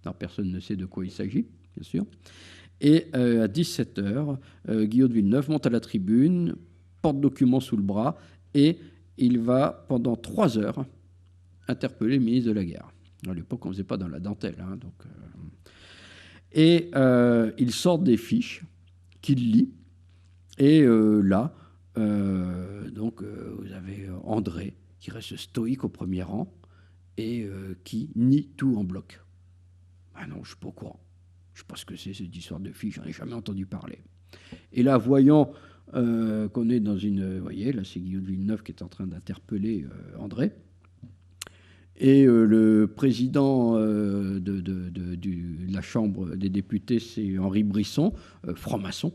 Alors, personne ne sait de quoi il s'agit, bien sûr. Et à 17h, Guillaume de Villeneuve monte à la tribune, porte-document sous le bras, et il va, pendant 3 heures, interpeller le ministre de la Guerre. À l'époque, on ne faisait pas dans la dentelle. Hein, il sort des fiches qu'il lit. Et là, donc, vous avez André, qui reste stoïque au premier rang, et qui nie tout en bloc. Ah non, je ne suis pas au courant. Je ne sais pas ce que c'est, cette histoire de fiche, j'en ai jamais entendu parler. Et là, voyant qu'on est dans une... Vous voyez, là, c'est Guillaume de Villeneuve qui est en train d'interpeller André. Et le président de la Chambre des députés, c'est Henri Brisson, franc-maçon,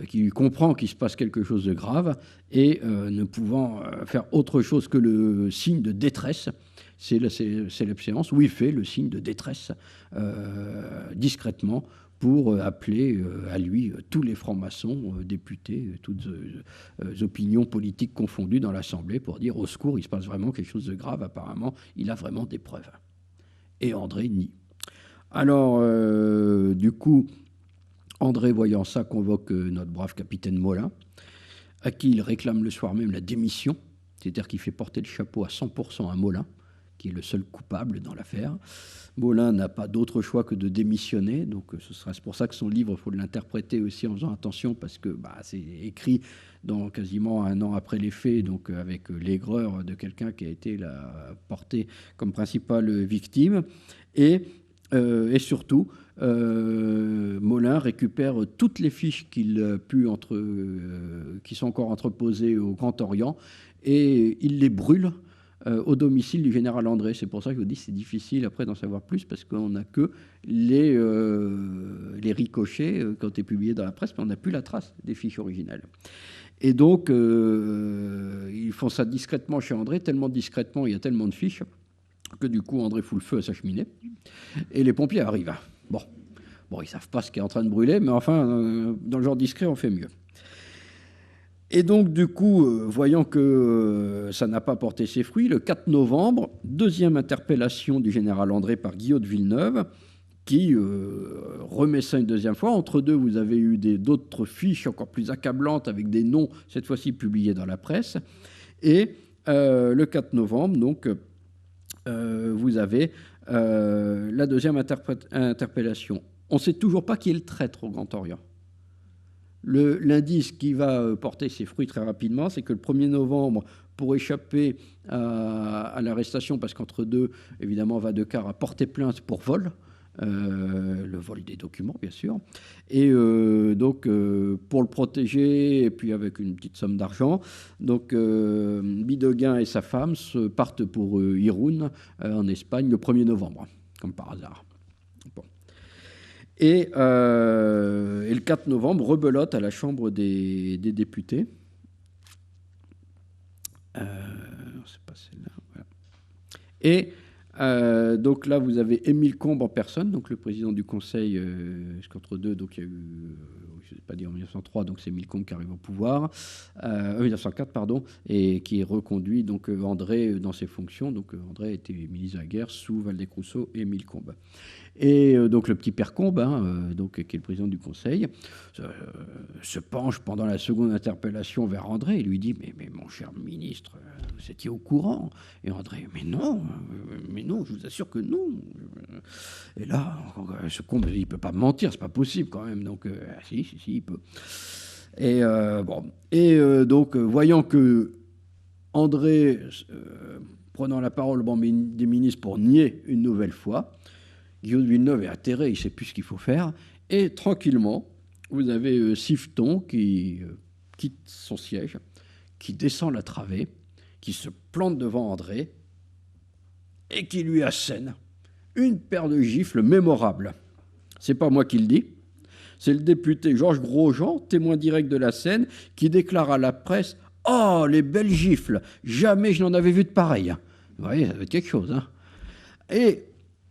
qui comprend qu'il se passe quelque chose de grave et ne pouvant faire autre chose que le signe de détresse. C'est la célèbre séance où il fait le signe de détresse discrètement pour appeler à lui tous les francs-maçons, députés, toutes opinions politiques confondues dans l'Assemblée pour dire au secours, il se passe vraiment quelque chose de grave, apparemment, il a vraiment des preuves. Et André nie. Alors, du coup, André, voyant ça, convoque notre brave capitaine Molin, à qui il réclame le soir même la démission, c'est-à-dire qu'il fait porter le chapeau à 100% à Molin, qui est le seul coupable dans l'affaire. Molin n'a pas d'autre choix que de démissionner, donc c'est pour ça que son livre, il faut l'interpréter aussi en faisant attention, parce que c'est écrit dans quasiment un an après les faits, donc avec l'aigreur de quelqu'un qui a été porté comme principale victime. Et surtout, Molin récupère toutes les fiches qui sont encore entreposées au Grand Orient, et il les brûle au domicile du général André. C'est pour ça que je vous dis que c'est difficile après d'en savoir plus, parce qu'on n'a que les ricochets qui ont été publiés dans la presse, mais on n'a plus la trace des fiches originales. Et donc, ils font ça discrètement chez André, tellement discrètement, il y a tellement de fiches, que du coup, André fout le feu à sa cheminée, et les pompiers arrivent. Bon, ils ne savent pas ce qui est en train de brûler, mais enfin, dans le genre discret, on fait mieux. Et donc, du coup, voyant que ça n'a pas porté ses fruits, le 4 novembre, deuxième interpellation du général André par Guillaume de Villeneuve, qui remet ça une deuxième fois. Entre deux, vous avez eu d'autres fiches encore plus accablantes avec des noms, cette fois-ci publiés dans la presse. Et le 4 novembre, donc, vous avez la deuxième interpellation. On ne sait toujours pas qui est le traître au Grand Orient. L'indice qui va porter ses fruits très rapidement, c'est que le 1er novembre, pour échapper à l'arrestation, parce qu'entre deux, évidemment, Vadecar a porté plainte pour vol, le vol des documents, bien sûr, et donc pour le protéger, et puis avec une petite somme d'argent, donc Bidegain et sa femme partent pour Irún, en Espagne, le 1er novembre, comme par hasard. Bon. Et le 4 novembre, rebelote à la Chambre des députés. C'est pas celle-là. Voilà. Et donc là, vous avez Émile Combes en personne, donc le président du Conseil, qu'entre deux, donc il y a eu, je ne sais pas dire en 1903, donc c'est Émile Combes qui arrive au pouvoir, 1904, pardon, et qui reconduit donc André dans ses fonctions. Donc André était ministre de la Guerre sous Valdez-Crousseau et Émile Combes. Et donc le petit père Combes, donc, qui est le président du Conseil, se penche pendant la seconde interpellation vers André et lui dit mais mon cher ministre, vous étiez au courant? Et André, mais non, je vous assure que non. Et là, ce Combes, il ne peut pas me mentir, c'est pas possible quand même. Donc si, il peut. Et donc voyant que André, prenant la parole au banc des ministres pour nier une nouvelle fois, Guillaume de Villeneuve est atterré, il ne sait plus ce qu'il faut faire. Et tranquillement, vous avez Siveton qui quitte son siège, qui descend la travée, qui se plante devant André et qui lui assène une paire de gifles mémorables. C'est pas moi qui le dis, c'est le député Georges Grosjean, témoin direct de la scène, qui déclare à la presse « Oh, les belles gifles, jamais je n'en avais vu de pareilles. » Vous voyez, ça veut être quelque chose. Et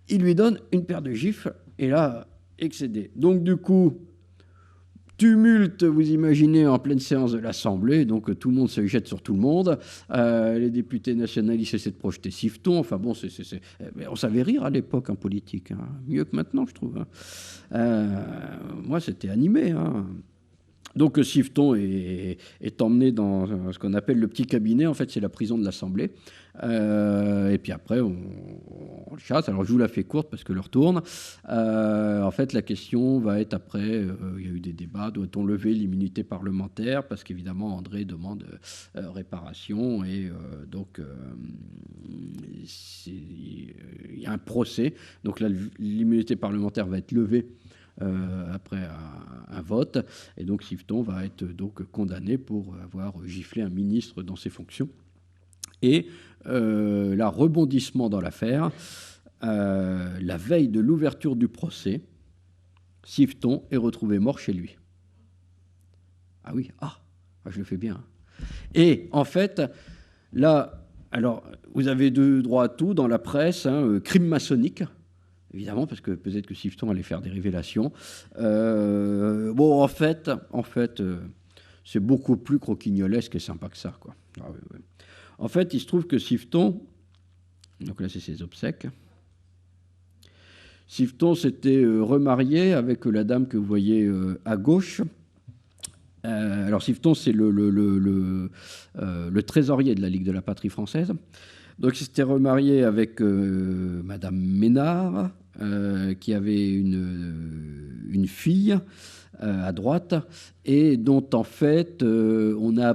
il lui donne une paire de gifles, et là, excédé. Donc du coup, tumulte, vous imaginez, en pleine séance de l'Assemblée, donc tout le monde se jette sur tout le monde, les députés nationalistes essaient de projeter Siveton, enfin bon, on savait rire à l'époque en politique, mieux que maintenant, je trouve. Moi, c'était animé. Donc Siveton est emmené dans ce qu'on appelle le petit cabinet. En fait, c'est la prison de l'Assemblée. Et puis après, on le chasse. Alors je vous la fais courte parce que l'heure tourne. En fait, la question va être après, il y a eu des débats, doit-on lever l'immunité parlementaire? Parce qu'évidemment, André demande réparation. Et donc, il y a un procès. Donc là, l'immunité parlementaire va être levée après un vote. Et donc Siveton va être donc condamné pour avoir giflé un ministre dans ses fonctions. Et là, rebondissement dans l'affaire, la veille de l'ouverture du procès, Siveton est retrouvé mort chez lui. Ah oui, je le fais bien. Et en fait, là, alors, vous avez droit à tout dans la presse, crime maçonnique, évidemment, parce que peut-être que Siveton allait faire des révélations. En fait, c'est beaucoup plus croquignolesque et sympa que ça, quoi. Oui. En fait, il se trouve que Siveton, donc là c'est ses obsèques, Siveton s'était remarié avec la dame que vous voyez à gauche. Alors Siveton, c'est le trésorier de la Ligue de la Patrie française. Donc il s'était remarié avec Madame Ménard, qui avait une fille à droite, et dont en fait on a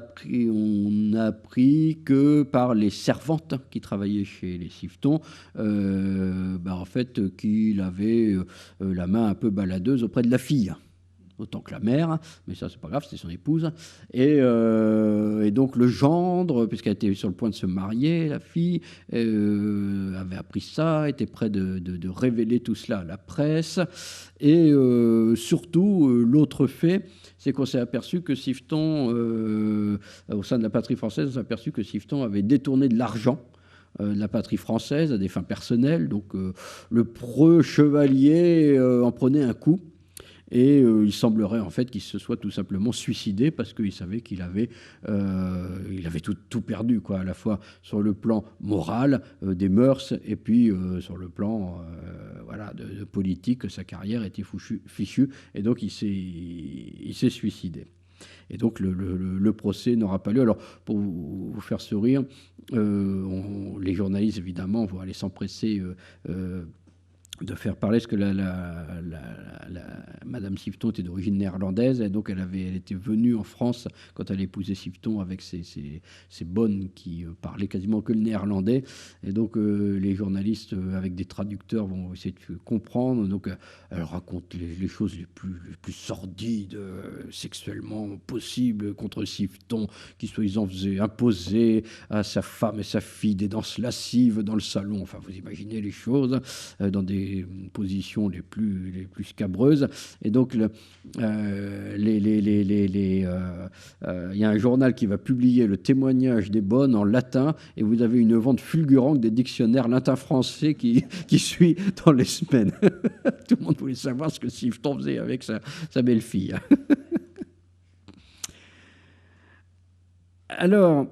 appris que par les servantes qui travaillaient chez les Siveton, en fait qu'il avait la main un peu baladeuse auprès de la fille. Autant que la mère, mais ça c'est pas grave, c'était son épouse. Et donc le gendre, puisqu'elle était sur le point de se marier, la fille, avait appris ça, était prêt de révéler tout cela à la presse. Et surtout, l'autre fait, c'est qu'on s'est aperçu que Siveton, au sein de la patrie française, on s'est aperçu que Siveton avait détourné de l'argent de la patrie française à des fins personnelles. Donc le preux chevalier en prenait un coup. Et il semblerait en fait qu'il se soit tout simplement suicidé parce qu'il savait qu'il avait, tout perdu, quoi, à la fois sur le plan moral, des mœurs, et puis sur le plan de politique, sa carrière était fichue, et donc il s'est suicidé. Et donc le procès n'aura pas lieu. Alors pour vous faire sourire, les journalistes évidemment vont aller s'empresser de faire parler, parce que Madame Siveton était d'origine néerlandaise, et donc elle était venue en France quand elle épousait Siveton avec ses bonnes qui parlaient quasiment que le néerlandais, et donc les journalistes avec des traducteurs vont essayer de comprendre. Donc elle raconte les choses les plus sordides sexuellement possibles contre Siveton, qui soi-disant faisait imposer à sa femme et sa fille des danses lascives dans le salon. Enfin, vous imaginez les choses, dans des positions les plus scabreuses. Et donc il y a un journal qui va publier le témoignage des bonnes en latin, et vous avez une vente fulgurante des dictionnaires latin-français qui suit dans les semaines. Tout le monde voulait savoir ce que Siveton faisait avec sa belle-fille. Alors,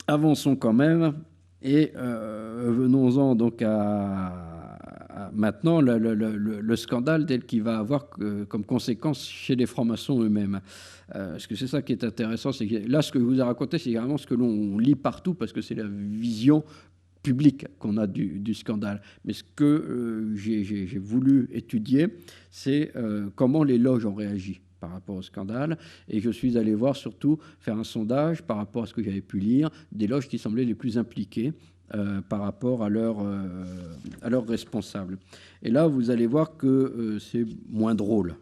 avançons quand même, et venons-en donc à maintenant le scandale tel qu'il va avoir comme conséquence chez les francs-maçons eux-mêmes. Parce que c'est ça qui est intéressant, c'est que là, ce que je vous ai raconté, c'est vraiment ce que l'on lit partout, parce que c'est la vision publique qu'on a du scandale. Mais ce que j'ai voulu étudier, c'est comment les loges ont réagi par rapport au scandale. Et je suis allé voir, surtout, faire un sondage par rapport à ce que j'avais pu lire, des loges qui semblaient les plus impliquées par rapport à leurs responsables. Et là, vous allez voir que c'est moins drôle,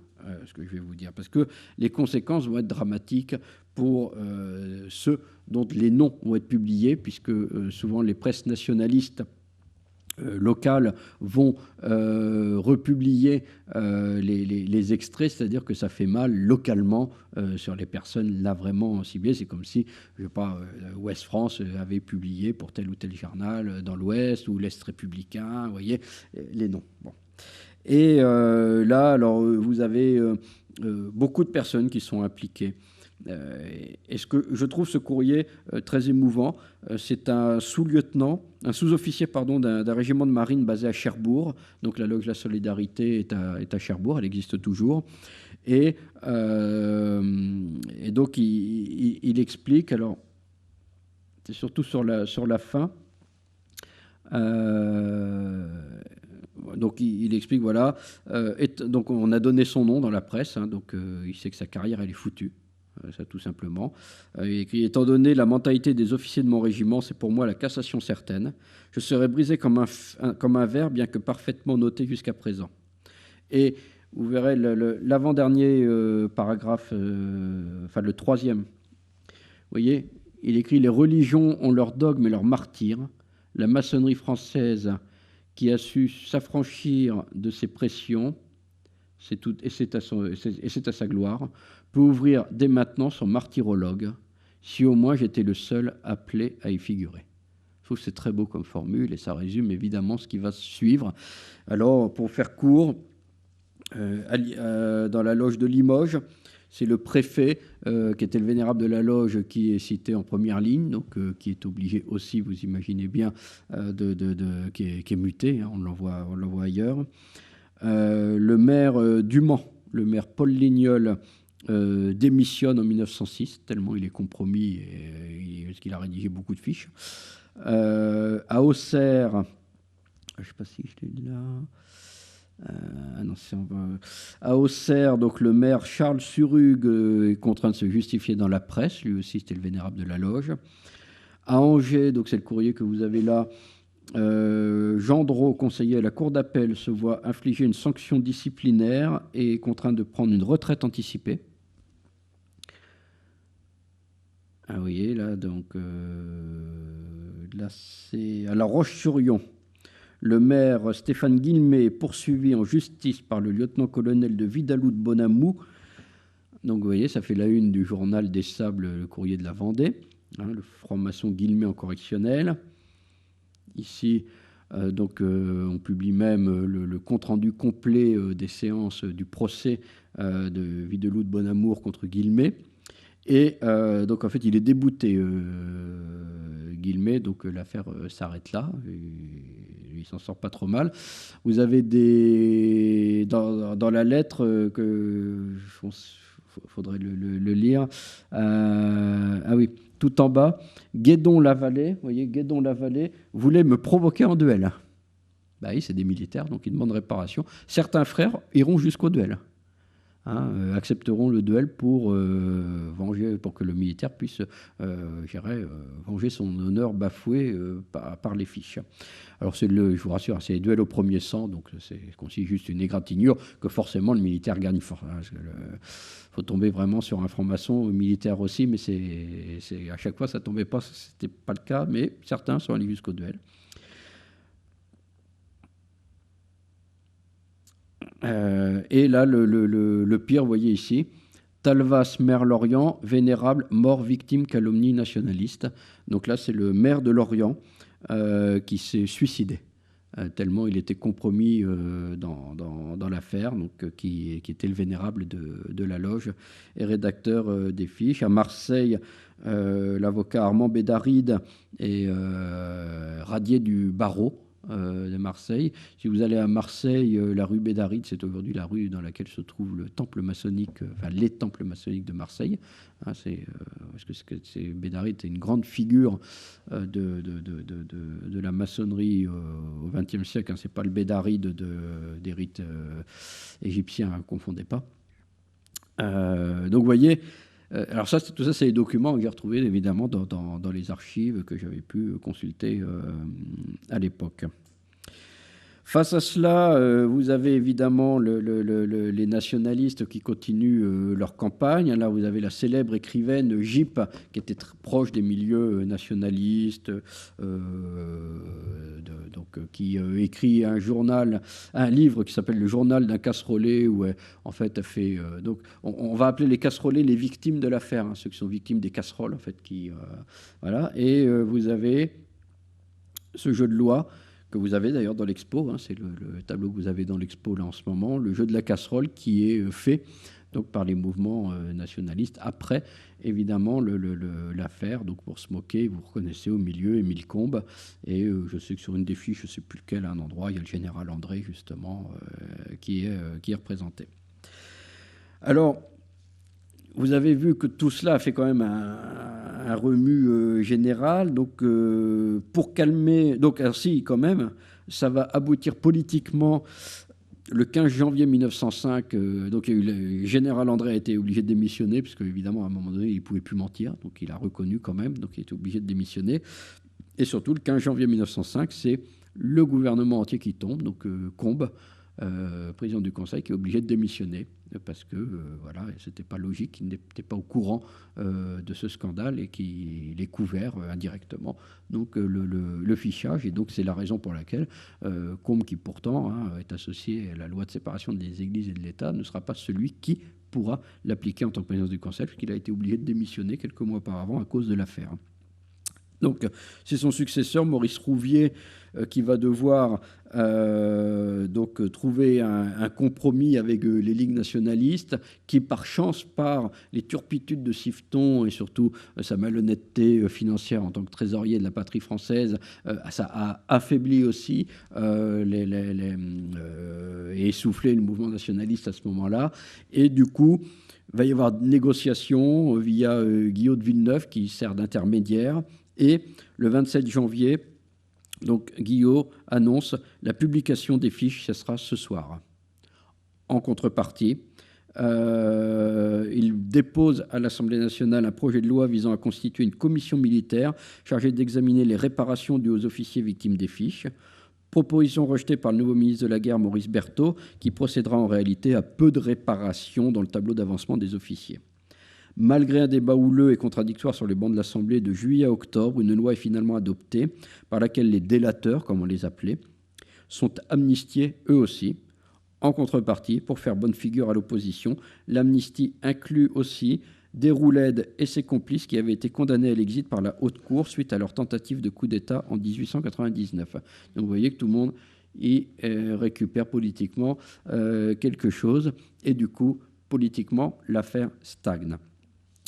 ce que je vais vous dire, parce que les conséquences vont être dramatiques pour ceux dont les noms vont être publiés, puisque souvent les presses nationalistes locales vont republier les extraits, c'est-à-dire que ça fait mal localement sur les personnes là vraiment ciblées. C'est comme si, je sais pas, Ouest France avait publié pour tel ou tel journal dans l'Ouest, ou l'Est républicain, vous voyez, les noms. Bon. Et là, alors, vous avez beaucoup de personnes qui sont impliquées. Et ce que je trouve ce courrier très émouvant, c'est un sous-lieutenant, un sous-officier pardon, d'un régiment de marine basé à Cherbourg. Donc la loge de la Solidarité est à Cherbourg, elle existe toujours. Et, et donc il explique, alors c'est surtout sur la fin, donc il explique, voilà, donc on a donné son nom dans la presse, hein, donc il sait que sa carrière elle est foutue. Ça tout simplement. Il écrit, étant donné la mentalité des officiers de mon régiment, c'est pour moi la cassation certaine. Je serai brisé comme un verre, bien que parfaitement noté jusqu'à présent. Et vous verrez l'avant-dernier paragraphe, enfin le troisième. Vous voyez, il écrit, les religions ont leurs dogmes et leurs martyrs. La maçonnerie française qui a su s'affranchir de ses pressions, c'est à sa gloire, peut ouvrir dès maintenant son martyrologue, si au moins j'étais le seul appelé à y figurer. Je trouve que c'est très beau comme formule et ça résume évidemment ce qui va suivre. Alors, pour faire court, dans la loge de Limoges, c'est le préfet, qui était le vénérable de la loge, qui est cité en première ligne, donc qui est obligé aussi, vous imaginez bien, qui est muté, hein, on l'envoie ailleurs. Le maire du Mans, le maire Paul Lignol, démissionne en 1906, tellement il est compromis, parce qu'il a rédigé beaucoup de fiches. À Auxerre, je ne sais pas si je l'ai là... à Auxerre, donc le maire Charles Surugue est contraint de se justifier dans la presse, lui aussi c'était le vénérable de la loge. À Angers, donc c'est le courrier que vous avez là, Jean Drault, conseiller à la cour d'appel, se voit infliger une sanction disciplinaire et est contraint de prendre une retraite anticipée. Ah, vous voyez, là, donc, là, c'est à La Roche-sur-Yon. Le maire Stéphane Guillemé est poursuivi en justice par le lieutenant-colonel de Vidalou de Bonamou. Donc, vous voyez, ça fait la une du journal des Sables, le courrier de la Vendée. Hein, le franc-maçon Guillemé en correctionnel. Ici, on publie même le compte-rendu complet des séances du procès de Vidalou de Bonamour contre Guillemé. Et donc, en fait, il est débouté, Guillemé, donc l'affaire s'arrête là. Il s'en sort pas trop mal. Vous avez dans la lettre faudrait le lire. Ah oui, tout en bas, Guédon-Lavallée, vous voyez, Guédon-Lavallée voulait me provoquer en duel. Bah oui, c'est des militaires, donc ils demandent réparation. Certains frères iront jusqu'au duel. Hein, accepteront le duel pour venger, pour que le militaire puisse venger son honneur bafoué par les fiches. Alors je vous rassure, c'est les duels au premier sang, donc c'est considéré juste une égratignure que forcément le militaire gagne. Faut tomber vraiment sur un franc-maçon militaire aussi, mais à chaque fois ça tombait pas, c'était pas le cas, mais certains sont allés jusqu'au duel. Et là, le pire, vous voyez ici, Talvas, maire Lorient, vénérable, mort, victime, calomnie nationaliste. Donc là, c'est le maire de Lorient qui s'est suicidé, tellement il était compromis dans l'affaire, donc qui était le vénérable de la loge et rédacteur des fiches. À Marseille, l'avocat Armand Bédaride est radié du barreau de Marseille. Si vous allez à Marseille, la rue Bédaride, c'est aujourd'hui la rue dans laquelle se trouve le temple maçonnique, enfin les temples maçonniques de Marseille. Hein, parce que Bédaride est une grande figure de la maçonnerie au XXe siècle. Hein, c'est pas le Bédaride des rites égyptiens, hein, confondez pas. Donc vous voyez. Alors tout ça, c'est les documents que j'ai retrouvés évidemment dans les archives que j'avais pu consulter à l'époque. Face à cela, vous avez évidemment les nationalistes qui continuent leur campagne. Là, vous avez la célèbre écrivaine Gyp, qui était très proche des milieux nationalistes, qui écrit un livre qui s'appelle Le journal d'un casserolé, où en fait, elle fait... donc, on va appeler les casserolés les victimes de l'affaire, hein, ceux qui sont victimes des casseroles, en fait, voilà. Et vous avez ce jeu de loi que vous avez d'ailleurs dans l'expo, hein, c'est le tableau que vous avez dans l'expo là en ce moment, le jeu de la casserole qui est fait donc par les mouvements nationalistes. Après, évidemment, l'affaire, donc pour se moquer, vous reconnaissez au milieu Émile Combes, et je sais que sur une des fiches, je ne sais plus lequel, à un endroit, il y a le général André, justement, qui est représenté. Alors, vous avez vu que tout cela a fait quand même un remue général. Donc, pour calmer... Donc, ainsi, quand même, ça va aboutir politiquement le 15 janvier 1905. Donc, le général André a été obligé de démissionner, puisque, évidemment, à un moment donné, il ne pouvait plus mentir. Donc, il a reconnu quand même. Donc, il était obligé de démissionner. Et surtout, le 15 janvier 1905, c'est le gouvernement entier qui tombe. Donc, Combes, président du Conseil, qui est obligé de démissionner parce que voilà, c'était pas logique, il n'était pas au courant de ce scandale et qu'il est couvert indirectement. Donc le fichage, et donc c'est la raison pour laquelle Combes, qui pourtant est associé à la loi de séparation des Églises et de l'État, ne sera pas celui qui pourra l'appliquer en tant que président du Conseil, puisqu'il a été obligé de démissionner quelques mois auparavant à cause de l'affaire. Donc, c'est son successeur, Maurice Rouvier, qui va devoir donc trouver un compromis avec les ligues nationalistes, qui, par chance, par les turpitudes de Siveton et surtout sa malhonnêteté financière en tant que trésorier de la patrie française, ça a affaibli aussi et essoufflé le mouvement nationaliste à ce moment-là. Et du coup, il va y avoir des négociations via Guillaume de Villeneuve, qui sert d'intermédiaire. Et le 27 janvier, donc, Guillaume annonce la publication des fiches, ce sera ce soir. En contrepartie, il dépose à l'Assemblée nationale un projet de loi visant à constituer une commission militaire chargée d'examiner les réparations dues aux officiers victimes des fiches. Proposition rejetée par le nouveau ministre de la Guerre, Maurice Berthaud, qui procédera en réalité à peu de réparations dans le tableau d'avancement des officiers. Malgré un débat houleux et contradictoire sur les bancs de l'Assemblée de juillet à octobre, une loi est finalement adoptée par laquelle les délateurs, comme on les appelait, sont amnistiés eux aussi. En contrepartie, pour faire bonne figure à l'opposition, l'amnistie inclut aussi Déroulède et ses complices qui avaient été condamnés à l'exil par la Haute Cour suite à leur tentative de coup d'État en 1899. Donc vous voyez que tout le monde y récupère politiquement quelque chose, et du coup, politiquement, l'affaire stagne.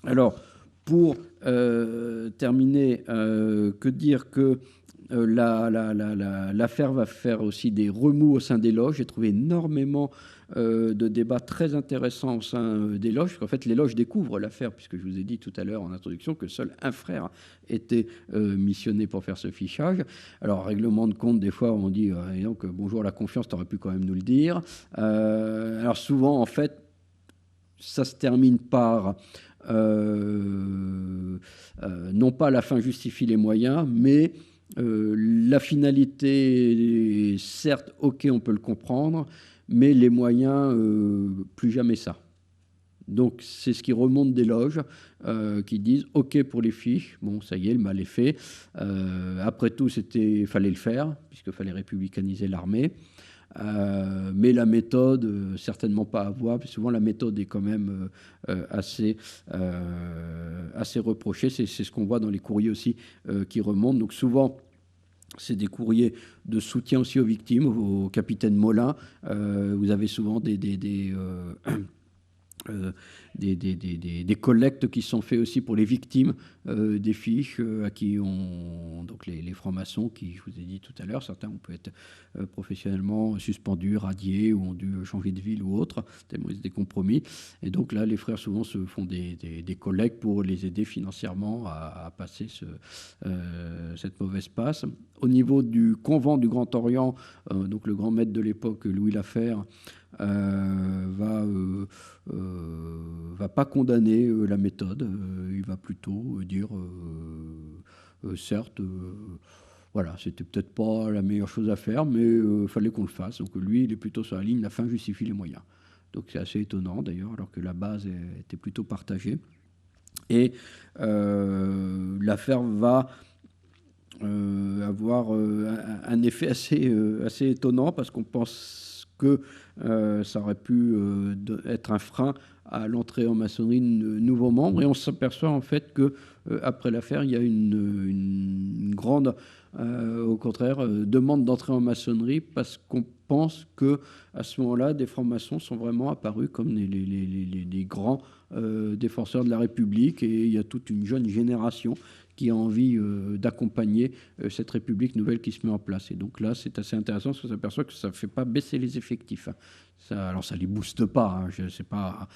Alors, pour terminer, que dire que l'affaire va faire aussi des remous au sein des loges. J'ai trouvé énormément de débats très intéressants au sein des loges, parce qu'en fait, les loges découvrent l'affaire, puisque je vous ai dit tout à l'heure en introduction que seul un frère était missionné pour faire ce fichage. Alors, règlement de compte, des fois, on dit donc, bonjour la confiance, tu aurais pu quand même nous le dire. Alors, souvent, en fait, ça se termine par non pas la fin justifie les moyens, mais la finalité, certes, ok, on peut le comprendre, mais les moyens, plus jamais ça. Donc c'est ce qui remonte des loges qui disent ok pour les fiches, bon ça y est, le mal est fait. Après tout, fallait le faire, puisqu'il fallait républicaniser l'armée. Mais la méthode, certainement pas à voir, puis souvent la méthode est quand même assez reprochée. C'est ce qu'on voit dans les courriers aussi qui remontent. Donc souvent, c'est des courriers de soutien aussi aux victimes, au capitaine Molin. Vous avez souvent des collectes qui sont faits aussi pour les victimes des fiches à qui ont donc les francs-maçons qui, je vous ai dit tout à l'heure, certains ont pu être professionnellement suspendus, radiés ou ont dû changer de ville ou autre, tellement ils étaient compromis. Et donc là, les frères souvent se font des collectes pour les aider financièrement à passer cette mauvaise passe. Au niveau du convent du Grand Orient, donc le grand maître de l'époque, Louis Laffère, va pas condamner la méthode, il va plutôt dire certes, voilà, c'était peut-être pas la meilleure chose à faire, mais fallait qu'on le fasse. Donc lui, il est plutôt sur la ligne, la fin justifie les moyens. Donc c'est assez étonnant d'ailleurs, alors que la base était plutôt partagée. Et l'affaire va avoir un effet assez étonnant, parce qu'on pense que ça aurait pu être un frein à l'entrée en maçonnerie de nouveaux membres, et on s'aperçoit en fait que après l'affaire, il y a une grande au contraire, demandent d'entrer en maçonnerie parce qu'on pense qu'à ce moment-là, des francs-maçons sont vraiment apparus comme les grands défenseurs de la République, et il y a toute une jeune génération qui a envie d'accompagner cette République nouvelle qui se met en place. Et donc là, c'est assez intéressant parce qu'on s'aperçoit que ça ne fait pas baisser les effectifs. Alors ça ne les booste pas, hein, c'est pas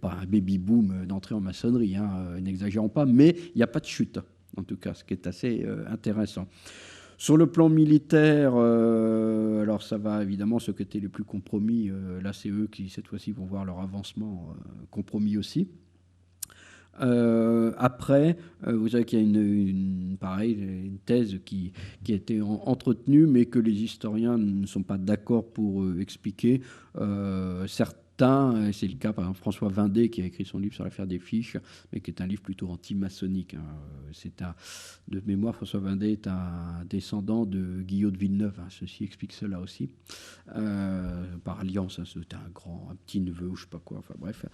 un baby-boom d'entrée en maçonnerie, hein, n'exagérons pas, mais il n'y a pas de chute, en tout cas, ce qui est assez intéressant. Sur le plan militaire, alors ça va évidemment, ceux qui étaient les plus compromis, là c'est eux qui cette fois-ci vont voir leur avancement compromis aussi. Après, vous savez qu'il y a une thèse qui a été entretenue, mais que les historiens ne sont pas d'accord pour expliquer. Certains, et c'est le cas par exemple François Vindé qui a écrit son livre sur l'affaire des fiches, mais qui est un livre plutôt anti-maçonnique. De mémoire, François Vindé est un descendant de Guillaume de Villeneuve. Ceci explique cela aussi. Par alliance, c'était un petit neveu ou je sais pas quoi. Enfin bref.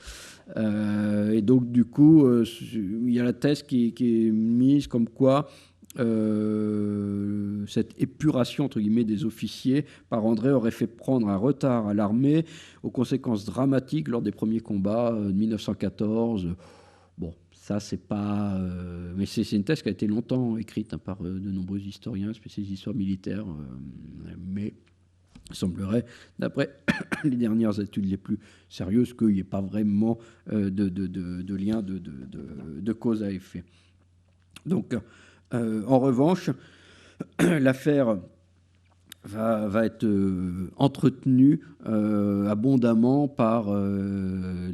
Et donc du coup, il y a la thèse qui est mise comme quoi cette épuration entre guillemets des officiers par André aurait fait prendre un retard à l'armée aux conséquences dramatiques lors des premiers combats de 1914. Bon, ça c'est pas, mais c'est une thèse qui a été longtemps écrite par de nombreux historiens, spécialistes d'histoire militaire, mais il semblerait, d'après les dernières études les plus sérieuses, qu'il n'y ait pas vraiment de lien de cause à effet. Donc, en revanche, l'affaire va être entretenue abondamment par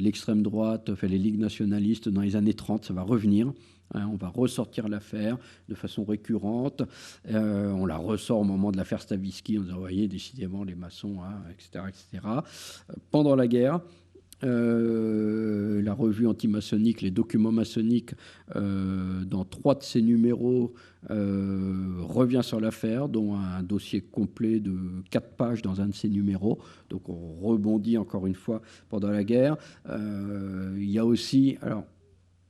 l'extrême droite, enfin les ligues nationalistes dans les années 30, ça va revenir. On va ressortir l'affaire de façon récurrente. On la ressort au moment de l'affaire Stavisky, en disant, vous voyez, décidément, les maçons, etc., etc. Pendant la guerre, la revue anti-maçonnique, les documents maçonniques, dans 3 de ses numéros, revient sur l'affaire, dont un dossier complet de 4 pages dans un de ses numéros. Donc on rebondit encore une fois pendant la guerre. Il y a aussi, alors,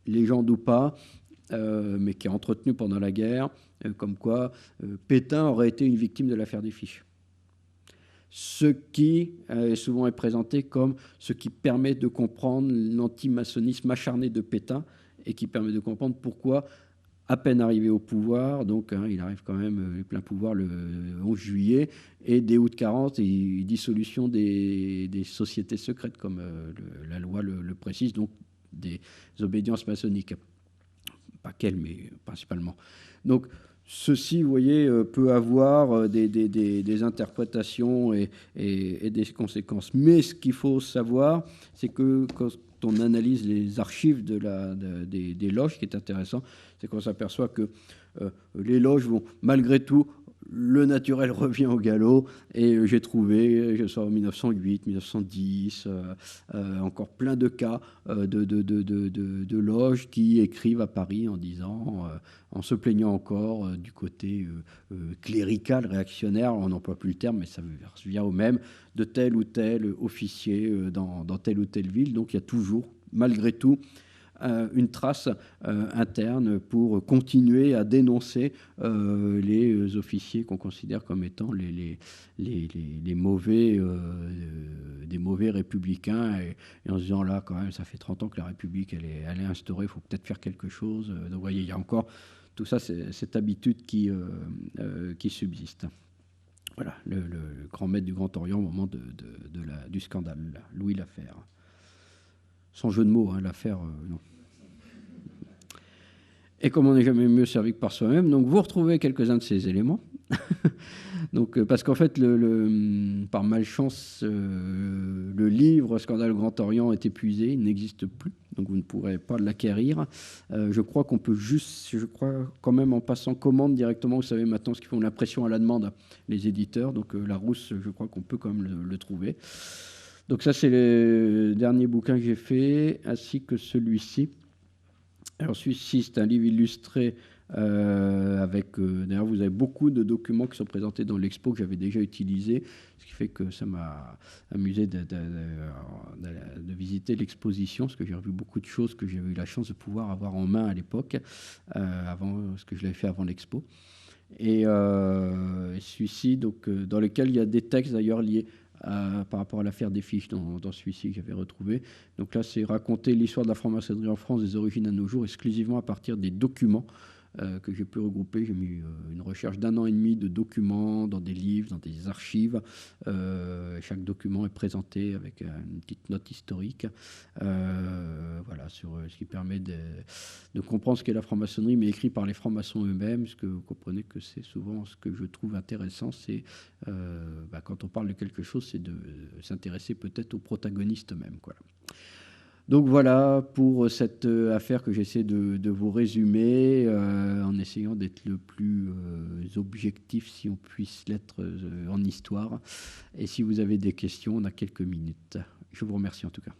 légende ou pas, mais qui est entretenu pendant la guerre, comme quoi Pétain aurait été une victime de l'affaire des fiches. Ce qui souvent est présenté comme ce qui permet de comprendre l'antimaçonnisme acharné de Pétain et qui permet de comprendre pourquoi, à peine arrivé au pouvoir, donc il arrive quand même plein pouvoir le 11 juillet, et dès août 40, dissolution des sociétés secrètes, comme la loi le précise, donc des obédiences maçonniques. Pas qu'elles, mais principalement. Donc, ceci, vous voyez, peut avoir des interprétations et des conséquences. Mais ce qu'il faut savoir, c'est que quand on analyse les archives des loges, ce qui est intéressant, c'est qu'on s'aperçoit que les loges vont, malgré tout, le naturel revient au galop, et j'ai trouvé, je sors en 1908, 1910, encore plein de cas de loges qui écrivent à Paris en disant, en se plaignant encore du côté clérical, réactionnaire, on n'emploie plus le terme, mais ça revient au même, de tel ou tel officier dans telle ou telle ville. Donc il y a toujours, malgré tout, une trace interne pour continuer à dénoncer les officiers qu'on considère comme étant les mauvais, des mauvais républicains, et en se disant là quand même ça fait 30 ans que la République elle est instaurée, il faut peut-être faire quelque chose. Donc vous voyez, il y a encore tout ça, cette habitude qui subsiste. Voilà, le grand maître du Grand Orient au moment du scandale, Louis Laffaire. Sans jeu de mots, l'affaire, non. Et comme on n'est jamais mieux servi que par soi-même, donc vous retrouvez quelques-uns de ces éléments. Donc, parce qu'en fait, par malchance, le livre Scandale Grand Orient est épuisé, il n'existe plus, donc vous ne pourrez pas l'acquérir. Je crois qu'on peut quand même en passant commande directement, vous savez maintenant ce qu'ils font, l'impression à la demande, les éditeurs, donc Larousse, je crois qu'on peut quand même le trouver. Donc ça, c'est le dernier bouquin que j'ai fait, ainsi que celui-ci. Alors celui-ci, c'est un livre illustré avec... d'ailleurs, vous avez beaucoup de documents qui sont présentés dans l'expo que j'avais déjà utilisé, ce qui fait que ça m'a amusé de visiter l'exposition, parce que j'ai revu beaucoup de choses que j'ai eu la chance de pouvoir avoir en main à l'époque, avant ce que je l'avais fait avant l'expo. Et celui-ci, donc, dans lequel il y a des textes d'ailleurs liés par rapport à l'affaire des fiches dans celui-ci que j'avais retrouvé. Donc là, c'est raconter l'histoire de la franc-maçonnerie en France des origines à nos jours, exclusivement à partir des documents que j'ai pu regrouper. J'ai mis une recherche d'1 an et demi de documents dans des livres, dans des archives. Chaque document est présenté avec une petite note historique. Voilà, sur ce qui permet de comprendre ce qu'est la franc-maçonnerie, mais écrit par les francs-maçons eux-mêmes. Parce que vous comprenez que c'est souvent ce que je trouve intéressant, c'est quand on parle de quelque chose, c'est de s'intéresser peut-être aux protagonistes eux-mêmes. Quoi. Donc voilà pour cette affaire que j'essaie de vous résumer en essayant d'être le plus objectif si on puisse l'être en histoire. Et si vous avez des questions, on a quelques minutes. Je vous remercie en tout cas.